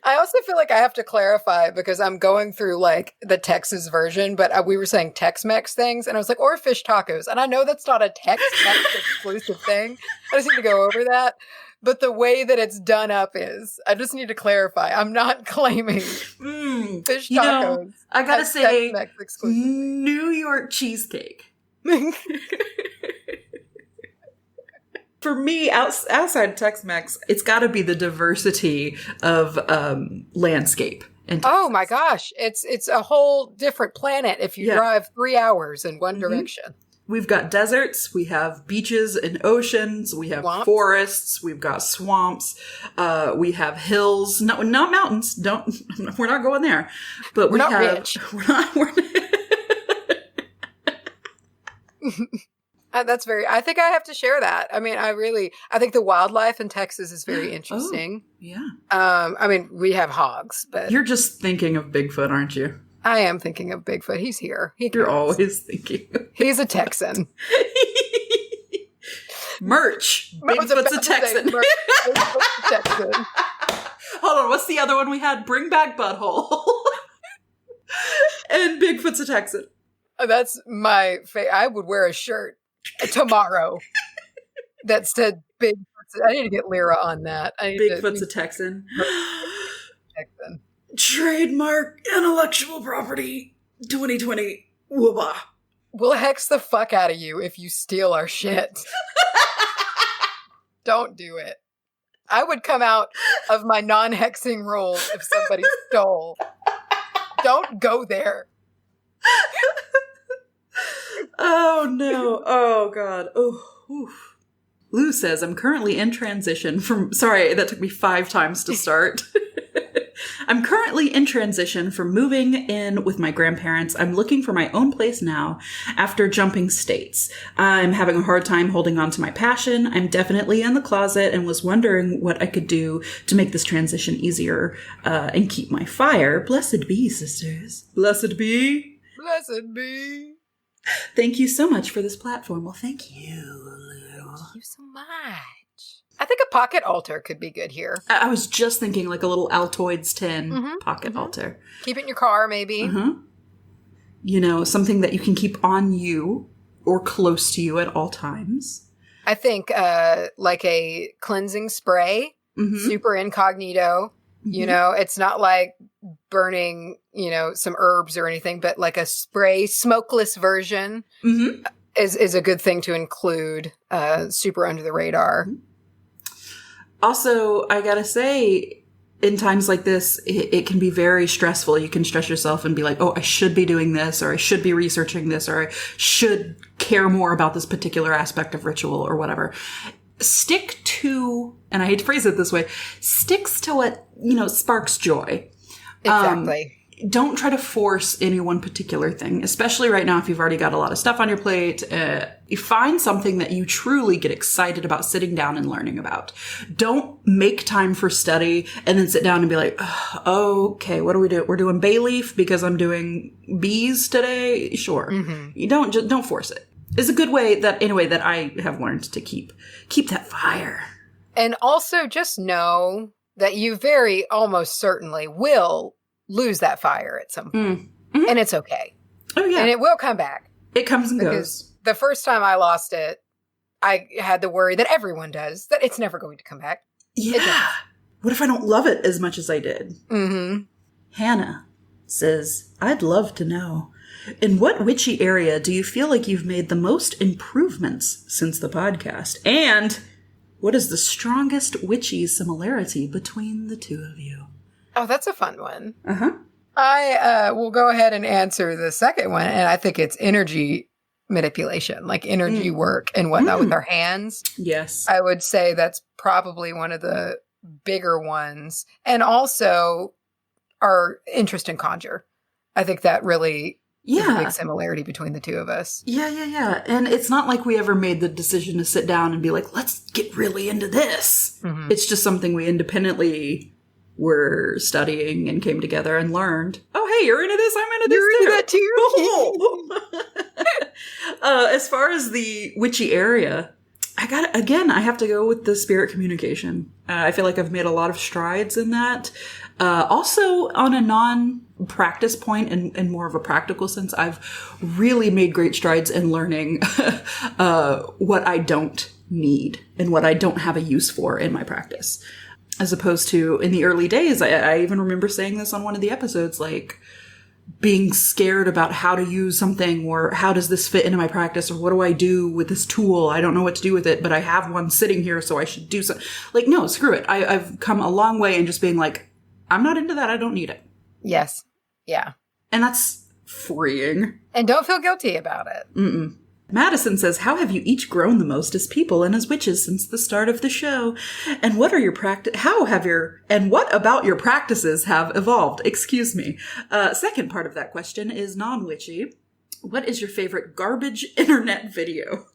S1: also feel like I have to clarify because I'm going through like the Texas version, but we were saying Tex-Mex things and I was like, or fish tacos. And I know that's not a Tex-Mex exclusive thing. I just need to go over that. But the way that it's done up is, I just need to clarify. I'm not claiming fish tacos.
S2: You know, I gotta say,
S1: Tex-Mex
S2: New York cheesecake. For me, outside Tex-Mex, it's got to be the diversity of landscape.
S1: Oh my gosh, it's a whole different planet if you drive 3 hours in one direction.
S2: We've got deserts, we have beaches and oceans, we have forests, we've got swamps, we have hills. No, not mountains. We're not going there. But
S1: we're not rich. That's I think I have to share that. I mean, I think the wildlife in Texas is very interesting.
S2: Oh, yeah.
S1: I mean, we have hogs, but.
S2: You're just thinking of Bigfoot, aren't you?
S1: I am thinking of Bigfoot. He's here.
S2: You're always thinking.
S1: He's a Texan.
S2: Merch. Bigfoot's a Texan.
S1: Bigfoot's a Texan.
S2: Hold on. What's the other one we had? Bring back Butthole. And Bigfoot's a Texan.
S1: That's my favorite. I would wear a shirt tomorrow that said Bigfoot's. I need to get Lyra on that.
S2: Bigfoot's a Texan.
S1: Texan.
S2: Trademark intellectual property 2020. Whoopah.
S1: We'll hex the fuck out of you if you steal our shit. Don't do it. I would come out of my non-hexing role if somebody stole. Don't go there.
S2: Oh no. Oh god. Oh. Oof. Lou says, I'm currently in transition from... Sorry, that took me 5 times to start. I'm currently in transition from moving in with my grandparents. I'm looking for my own place now after jumping states. I'm having a hard time holding on to my passion. I'm definitely in the closet and was wondering what I could do to make this transition easier and keep my fire. Blessed be, sisters. Blessed be.
S1: Blessed be.
S2: Thank you so much for this platform. Well, thank you, Lou.
S1: Thank you so much. I think a pocket altar could be good here.
S2: I was just thinking like a little Altoids tin pocket altar.
S1: Keep it in your car, maybe.
S2: You know, something that you can keep on you or close to you at all times.
S1: I think like a cleansing spray, super incognito. You know, it's not like burning, you know, some herbs or anything, but like a spray, smokeless version is a good thing to include, super under the radar.
S2: Also, I gotta say, in times like this, it can be very stressful. You can stress yourself and be like, oh, I should be doing this, or I should be researching this, or I should care more about this particular aspect of ritual or whatever. Stick to, and I hate to phrase it this way, sticks to what, you know, sparks joy.
S1: Exactly.
S2: Don't try to force any one particular thing, especially right now if you've already got a lot of stuff on your plate. You find something that you truly get excited about sitting down and learning about. Don't make time for study and then sit down and be like, oh, okay, what do we do? We're doing bay leaf because I'm doing bees today? Sure. You don't force it. It's a good way that I have learned to keep that fire. And
S1: also just know that you very almost certainly will lose that fire at some point. And it's okay.
S2: Oh, yeah.
S1: And it will come back.
S2: It comes and goes.
S1: The first time I lost it, I had the worry that everyone does, that it's never going to come back.
S2: Yeah. What if I don't love it as much as I did? Hannah says, I'd love to know, in what witchy area do you feel like you've made the most improvements since the podcast? And what is the strongest witchy similarity between the two of you?
S1: Oh, that's a fun one. I will go ahead and answer the second one, and I think it's energy manipulation, like energy work and whatnot with our hands.
S2: Yes.
S1: I would say that's probably one of the bigger ones. And also our interest in conjure. I think that really is a
S2: Yeah.
S1: big similarity between the two of us.
S2: Yeah. And it's not like we ever made the decision to sit down and be like, let's get really into this.
S1: Mhm.
S2: It's just something we independently were studying and came together and learned. Oh, hey, you're into this. I'm into this.
S1: You're into that too.
S2: As far as the witchy area, I have to go with the spirit communication. I feel like I've made a lot of strides in that. Also, on a non-practice point and more of a practical sense, I've really made great strides in learning what I don't need and what I don't have a use for in my practice. As opposed to in the early days, I even remember saying this on one of the episodes, like being scared about how to use something or how does this fit into my practice or what do I do with this tool? I don't know what to do with it, but I have one sitting here, so I should do something. Like, no, screw it. I've come a long way in just being like, I'm not into that. I don't need it.
S1: Yes. Yeah.
S2: And that's freeing.
S1: And don't feel guilty about it.
S2: Mm-mm. Madison says, how have you each grown the most as people and as witches since the start of the show? And what are your what about your practices have evolved? Excuse me. Second part of that question is non-witchy. What is your favorite garbage internet video?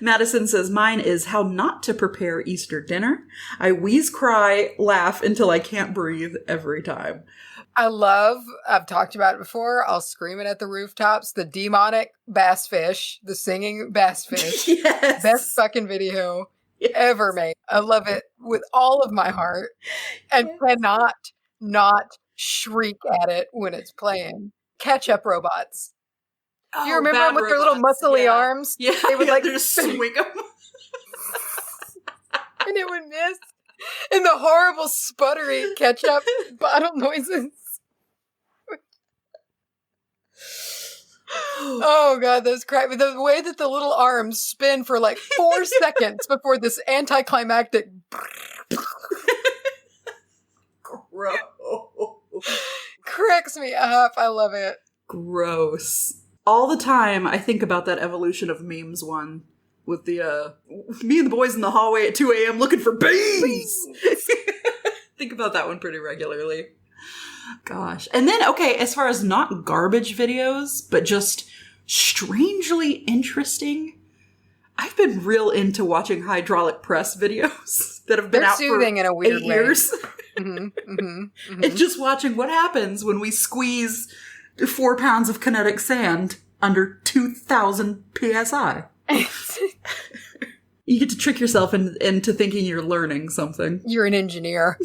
S2: Madison says, mine is how not to prepare Easter dinner. I wheeze, cry, laugh until I can't breathe every time.
S1: I've talked about it before, I'll scream it at the rooftops, the demonic bass fish, the singing bass fish.
S2: Yes.
S1: Best fucking video ever made. I love it with all of my heart and cannot not shriek at it when it's playing. Ketchup robots.
S2: Oh,
S1: you remember them with their little muscly arms?
S2: Yeah,
S1: they would like
S2: just swing them.
S1: And it would miss. And the horrible sputtery ketchup bottle noises. Oh god, those crack. The way that the little arms spin for like 4 seconds before this anticlimactic
S2: Gross.
S1: cracks me up. I love it.
S2: Gross. All the time I think about that evolution of memes one with the me and the boys in the hallway at 2 a.m. looking for beans. Think about that one pretty regularly. Gosh. And then, okay, as far as not garbage videos, but just strangely interesting, I've been real into watching hydraulic press videos that have been out
S1: soothing
S2: for
S1: in a weird
S2: 8 years. And just watching what happens when we squeeze 4 pounds of kinetic sand under 2,000 PSI. You get to trick yourself into thinking you're learning something.
S1: You're an engineer.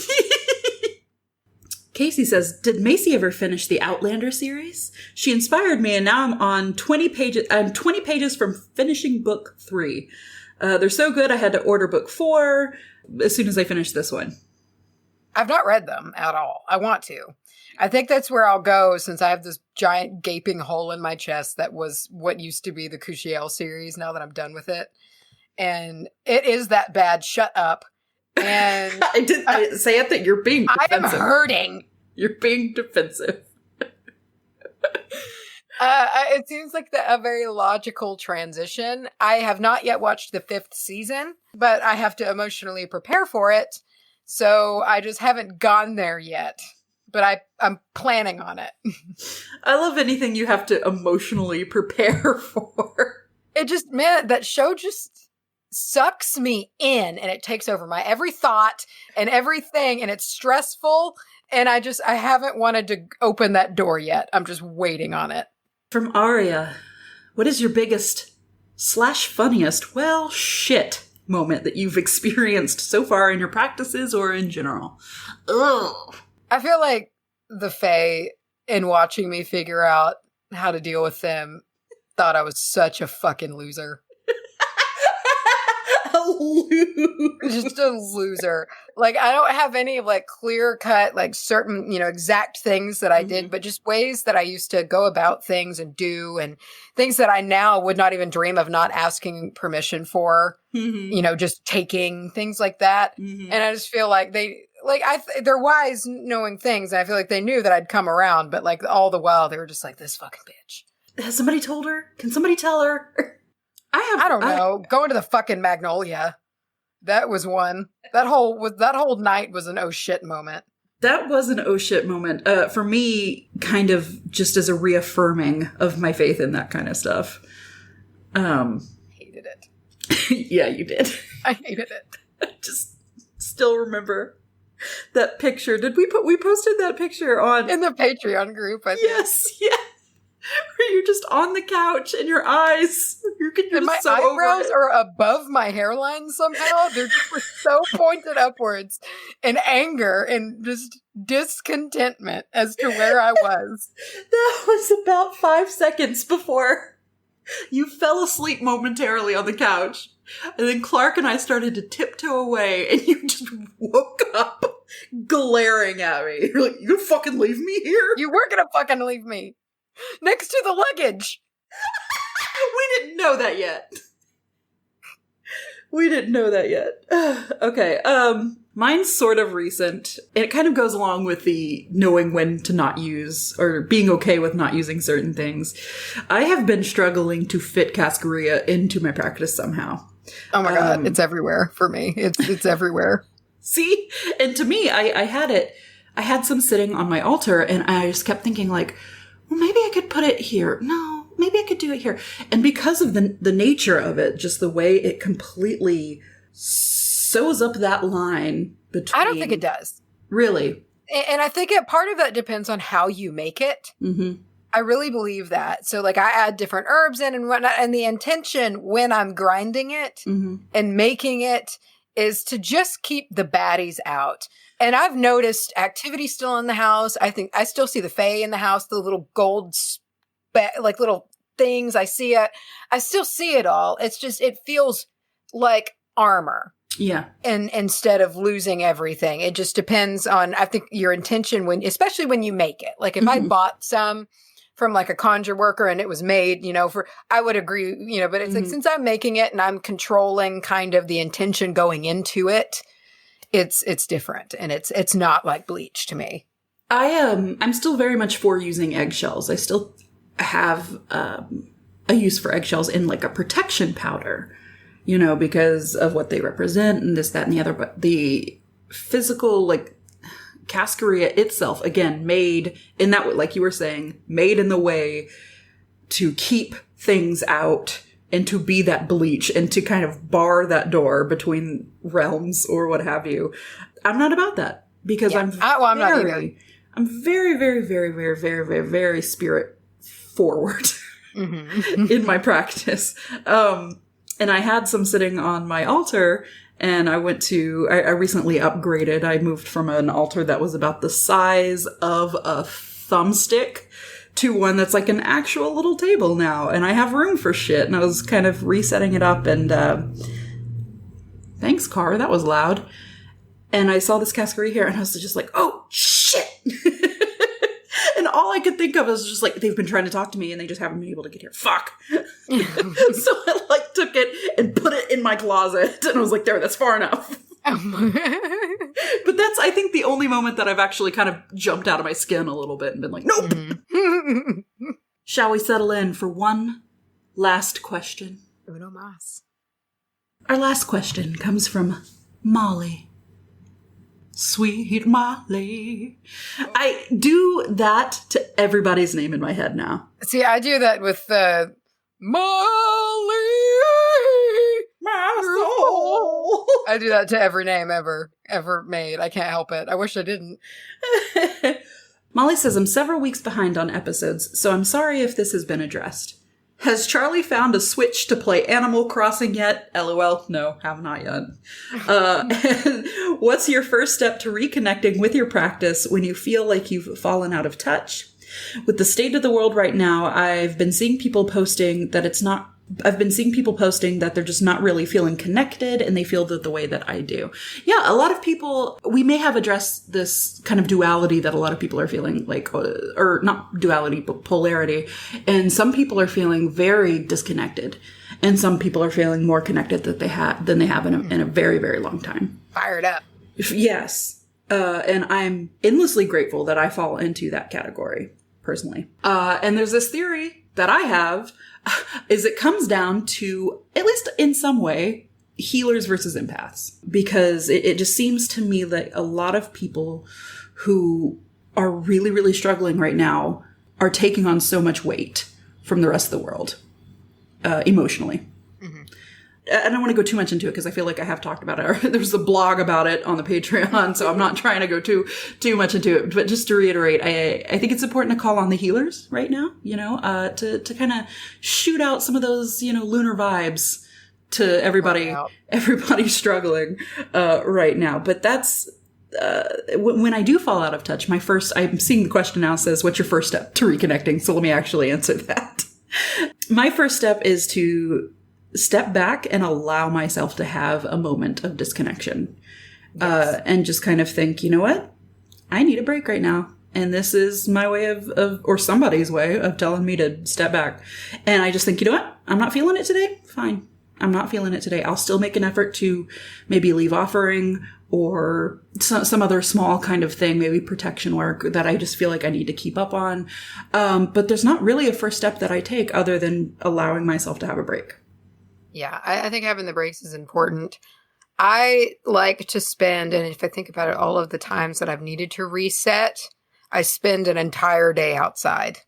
S2: Casey says, did Macy ever finish the Outlander series? She inspired me, and now I'm on 20 pages. I'm 20 pages from finishing book 3. They're so good, I had to order book 4 as soon as I finish this one.
S1: I've not read them at all. I want to. I think that's where I'll go since I have this giant gaping hole in my chest that was what used to be the Cushiel series now that I'm done with it. And it is that bad. Shut up. And
S2: I didn't say it that you're being defensive.
S1: I am hurting.
S2: You're being defensive.
S1: It seems like a very logical transition. I have not yet watched the 5th season, but I have to emotionally prepare for it. So I just haven't gone there yet. But I'm planning on it.
S2: I love anything you have to emotionally prepare for.
S1: It just, man, that show just sucks me in and it takes over my every thought and everything and it's stressful and I haven't wanted to open that door yet. I'm just waiting on it.
S2: From Aria, what is your biggest / funniest, well, shit moment that you've experienced so far in your practices or in general? Ugh.
S1: I feel like the Fae, in watching me figure out how to deal with them, thought I was such a fucking loser. Just a loser. Like, I don't have any, like, clear-cut, like, certain, exact things that I did, but just ways that I used to go about things and do, and things that I now would not even dream of not asking permission for, just taking, things like that. And I just feel like they're wise knowing things, and I feel like they knew that I'd come around, but, like, all the while, they were just like, this fucking bitch.
S2: Has somebody told her? Can somebody tell her?
S1: I don't know. Going to the fucking Magnolia. That was one. That whole night was an oh shit moment.
S2: That was an oh shit moment. For me, kind of just as a reaffirming of my faith in that kind of stuff.
S1: Hated it.
S2: Yeah, you did.
S1: I hated it.
S2: I just still remember that picture. We posted that picture on...
S1: In the Patreon group, I think.
S2: Yes, yeah. Where you're just on the couch and your eyes, you're
S1: and my
S2: so
S1: eyebrows are above my hairline somehow. They're just so pointed upwards in anger and just discontentment as to where I was.
S2: That was about 5 seconds before you fell asleep momentarily on the couch. And then Clark and I started to tiptoe away and you just woke up glaring at me. You're like, you gonna fucking leave me here?
S1: You were gonna fucking leave me. Next to the luggage.
S2: We didn't know that yet. Okay, mine's sort of recent. It kind of goes along with the knowing when to not use, or being okay with not using certain things. I have been struggling to fit Cascaria into my practice somehow.
S1: Oh my God, it's everywhere for me. It's everywhere.
S2: See? And to me, I had some sitting on my altar, and I just kept thinking like, well, maybe I could put it here. No, maybe I could do it here. And because of the nature of it, just the way it completely sews up that line between...
S1: I don't think it does.
S2: Really?
S1: And I think part of that depends on how you make it.
S2: Mm-hmm.
S1: I really believe that. So like I add different herbs in and whatnot. And the intention when I'm grinding it and making it is to just keep the baddies out. And I've noticed activity still in the house. I think I still see the fae in the house, the little gold, like little things. I see it. I still see it all. It's just, it feels like armor.
S2: Yeah.
S1: And instead of losing everything, it just depends on, I think, your intention especially when you make it. Like if I bought some from like a conjure worker and it was made, I would agree, but it's like, since I'm making it and I'm controlling kind of the intention going into it, it's different, and it's not like bleach to me.
S2: I'm still very much for using eggshells. I still have a use for eggshells in like a protection powder, because of what they represent and this, that, and the other. But the physical, like Cascaria itself, again, made in that way, like you were saying, made in the way to keep things out and to be that bleach and to kind of bar that door between realms or what have you. I'm not about that because I'm not either. I'm very, very, very, very, very, very, very spirit forward in my practice. And I had some sitting on my altar, and I recently upgraded. I moved from an altar that was about the size of a thumbstick to one that's like an actual little table now, and I have room for shit, and I was kind of resetting it up, and thanks, car, that was loud. And I saw this Cascaria here, and I was just like, oh, shit! And all I could think of was just like, they've been trying to talk to me, and they just haven't been able to get here. Fuck! So I like took it and put it in my closet, and I was like, there, that's far enough. But that's, I think, the only moment that I've actually kind of jumped out of my skin a little bit and been like, nope! Shall we settle in for one last question?
S1: Uno mas.
S2: Our last question comes from Molly. Sweet Molly. I do that to everybody's name in my head now.
S1: See, I do that with Molly,
S2: my soul.
S1: I do that to every name ever made. I can't help it. I wish I didn't.
S2: Molly says, I'm several weeks behind on episodes, so I'm sorry if this has been addressed. Has Charlye found a switch to play Animal Crossing yet? LOL. No, have not yet. What's your first step to reconnecting with your practice when you feel like you've fallen out of touch? With the state of the world right now, I've been seeing people posting that they're just not really feeling connected, and they feel that the way that I do. Yeah, a lot of people, we may have addressed this kind of duality that a lot of people are feeling, like, or not duality, but polarity. And some people are feeling very disconnected, and some people are feeling more connected than they have in a very, very long time.
S1: Fired up.
S2: Yes. And I'm endlessly grateful that I fall into that category, personally. And there's this theory that I have, is it comes down to, at least in some way, healers versus empaths. Because it just seems to me that a lot of people who are really, really struggling right now are taking on so much weight from the rest of the world, emotionally. Mm-hmm. I don't want to go too much into it because I feel like I have talked about it. There's a blog about it on the Patreon, so I'm not trying to go too much into it. But just to reiterate, I think it's important to call on the healers right now, to kind of shoot out some of those, lunar vibes to everybody struggling right now. But that's when I do fall out of touch. I'm seeing the question now says, "What's your first step to reconnecting?" So let me actually answer that. My first step is to step back and allow myself to have a moment of disconnection. Yes. And just kind of think, you know what? I need a break right now. And this is my way or somebody's way of telling me to step back. And I just think, you know what? I'm not feeling it today. Fine. I'm not feeling it today. I'll still make an effort to maybe leave offering or some other small kind of thing, maybe protection work that I just feel like I need to keep up on. But there's not really a first step that I take other than allowing myself to have a break.
S1: Yeah, I think having the breaks is important. I like to spend, and if I think about it, all of the times that I've needed to reset, I spend an entire day outside.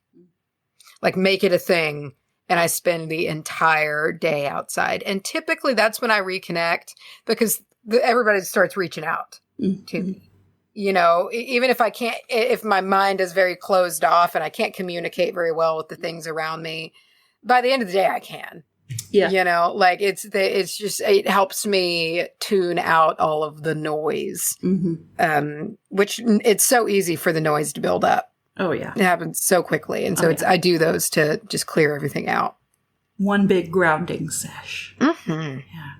S1: Like, make it a thing, and I spend the entire day outside. And typically that's when I reconnect because everybody starts reaching out to me. Even if my mind is very closed off and I can't communicate very well with the things around me, by the end of the day, I can. Yeah. It helps me tune out all of the noise, which it's so easy for the noise to build up.
S2: Oh, yeah.
S1: It happens so quickly. And so I do those to just clear everything out.
S2: One big grounding sesh. Mm-hmm. Yeah.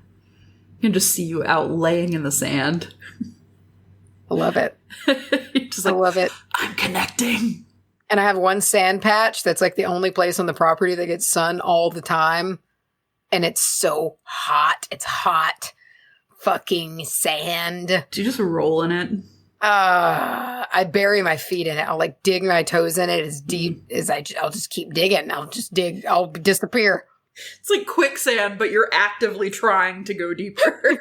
S2: You can just see you out laying in the sand.
S1: I love it. I love it.
S2: I'm connecting.
S1: And I have one sand patch that's like the only place on the property that gets sun all the time. And it's so hot. It's hot fucking sand.
S2: Do you just roll in it?
S1: I bury my feet in it. I'll like dig my toes in it as deep as I'll just keep digging. I'll just dig. I'll disappear.
S2: It's like quicksand, but you're actively trying to go deeper.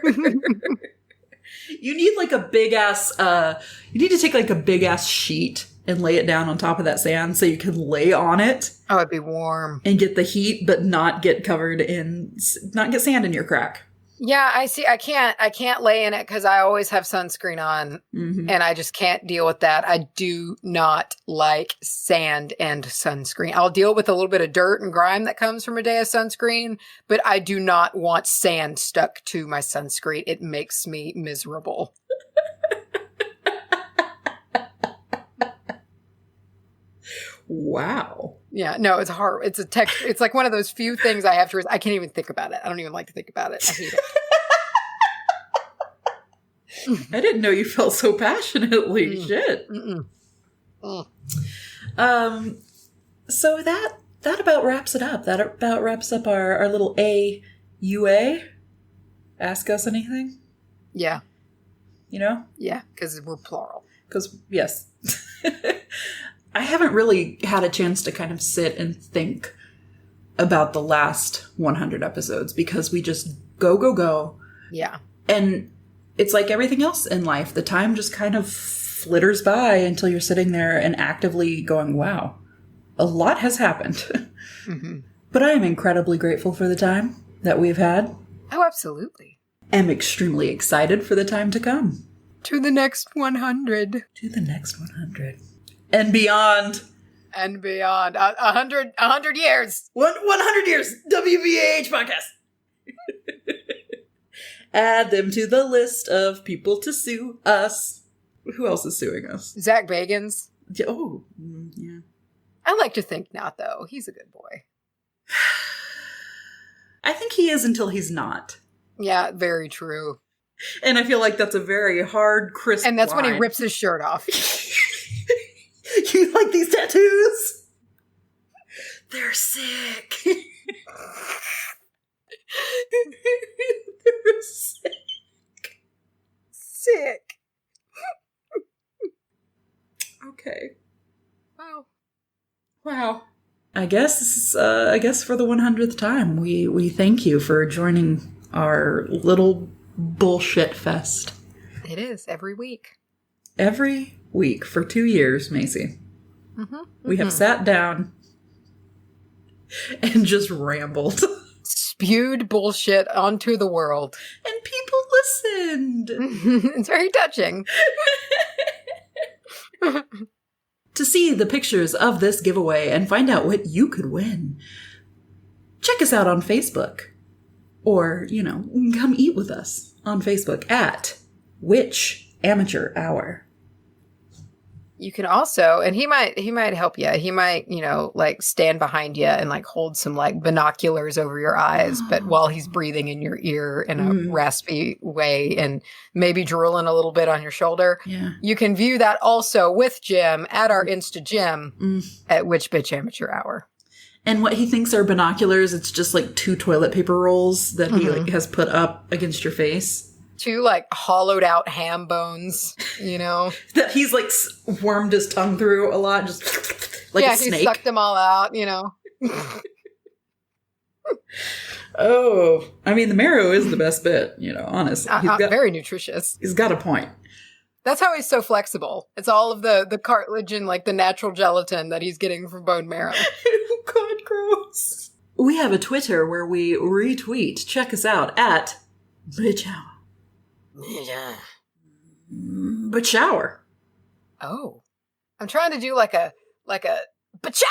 S2: You need like a big ass, you need to take like a big ass sheet and lay it down on top of that sand so you can lay on it.
S1: Oh, it'd be warm.
S2: And get the heat, but not get not get sand in your crack.
S1: Yeah, I see. I can't lay in it because I always have sunscreen on and I just can't deal with that. I do not like sand and sunscreen. I'll deal with a little bit of dirt and grime that comes from a day of sunscreen, but I do not want sand stuck to my sunscreen. It makes me miserable.
S2: Wow.
S1: Yeah, no, it's hard. It's a texture. It's like one of those few things I have to. I can't even think about it. I don't even like to think about it. I hate it.
S2: I didn't know you felt so passionately. Shit. So that about wraps it up. That about wraps up our little AUA. Ask us anything.
S1: Yeah.
S2: Yeah,
S1: because we're plural.
S2: Because yes. I haven't really had a chance to kind of sit and think about the last 100 episodes because we just go.
S1: Yeah.
S2: And it's like everything else in life. The time just kind of flitters by until you're sitting there and actively going, wow, a lot has happened. But I am incredibly grateful for the time that we've had.
S1: Oh, absolutely.
S2: I'm extremely excited for the time to come.
S1: To the next 100.
S2: To the next 100. And beyond.
S1: And beyond. 100 years.
S2: 100 years. WBAH podcast. Add them to the list of people to sue us. Who else is suing us?
S1: Zach Bagans.
S2: Oh, yeah.
S1: I like to think not, though. He's a good boy.
S2: I think he is until he's not.
S1: Yeah, very true.
S2: And I feel like that's a very hard, crisp
S1: And that's
S2: line.
S1: when he rips his shirt off.
S2: You like these tattoos? They're sick. They're sick.
S1: Sick.
S2: Okay.
S1: Wow.
S2: I guess for the 100th time, we thank you for joining our little bullshit fest.
S1: It is every week.
S2: Every week for 2 years, Macy. We have sat down and just rambled.
S1: Spewed bullshit onto the world.
S2: And people listened.
S1: It's very touching.
S2: To see the pictures of this giveaway and find out what you could win, check us out on Facebook. Or, come eat with us on Facebook at Witch Amateur Hour.
S1: You can also, and he might help you. He might, stand behind you and hold some binoculars over your eyes, but while he's breathing in your ear in a raspy way and maybe drooling a little bit on your shoulder.
S2: Yeah.
S1: You can view that also with Jim at our Insta Jim at Witch Bitch Amateur Hour.
S2: And what he thinks are binoculars, it's just 2 toilet paper rolls that he has put up against your face.
S1: 2 hollowed out ham bones,
S2: That he's wormed his tongue through a lot, just a snake.
S1: He sucked them all out,
S2: Oh, I mean, the marrow is the best bit, honestly.
S1: Very nutritious.
S2: He's got a point.
S1: That's how he's so flexible. It's all of the cartilage and the natural gelatin that he's getting from bone marrow.
S2: Oh, God, gross. We have a Twitter where we retweet. Check us out at Bitch Hour.
S1: Yeah.
S2: But shower.
S1: Oh. I'm trying to do like a bachow,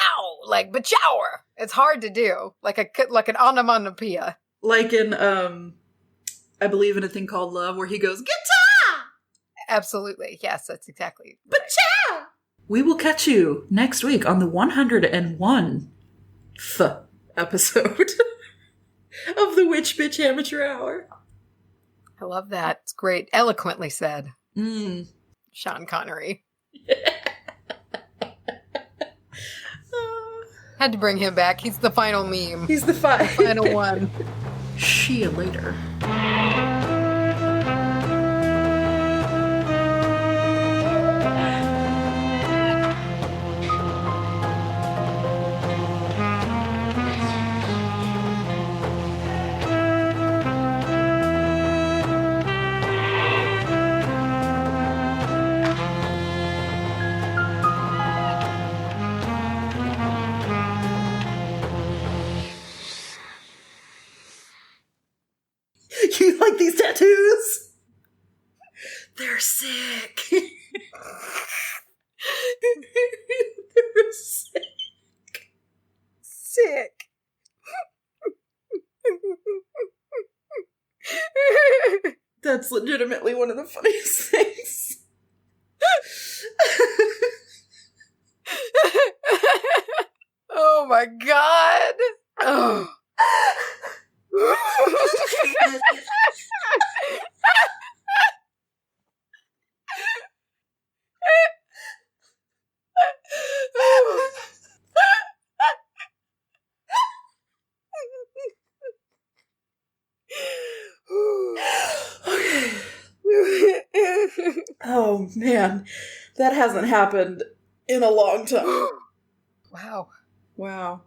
S1: bachower. It's hard to do. Like an onomatopoeia.
S2: Like in I Believe in a Thing Called Love, where he goes, guitar!
S1: Absolutely. Yes, that's exactly.
S2: Bachow! We will catch you next week on the 101th episode of the Witch Bitch Amateur Hour.
S1: I love that. It's great. Eloquently said. Sean Connery. Had to bring him back. He's the final meme.
S2: He's the
S1: final one.
S2: See you later. You like these tattoos? They're sick. They're sick.
S1: Sick.
S2: That's legitimately one of the funniest things.
S1: Oh my God. Oh.
S2: Oh man, that hasn't happened in a long time.
S1: Wow.
S2: Wow.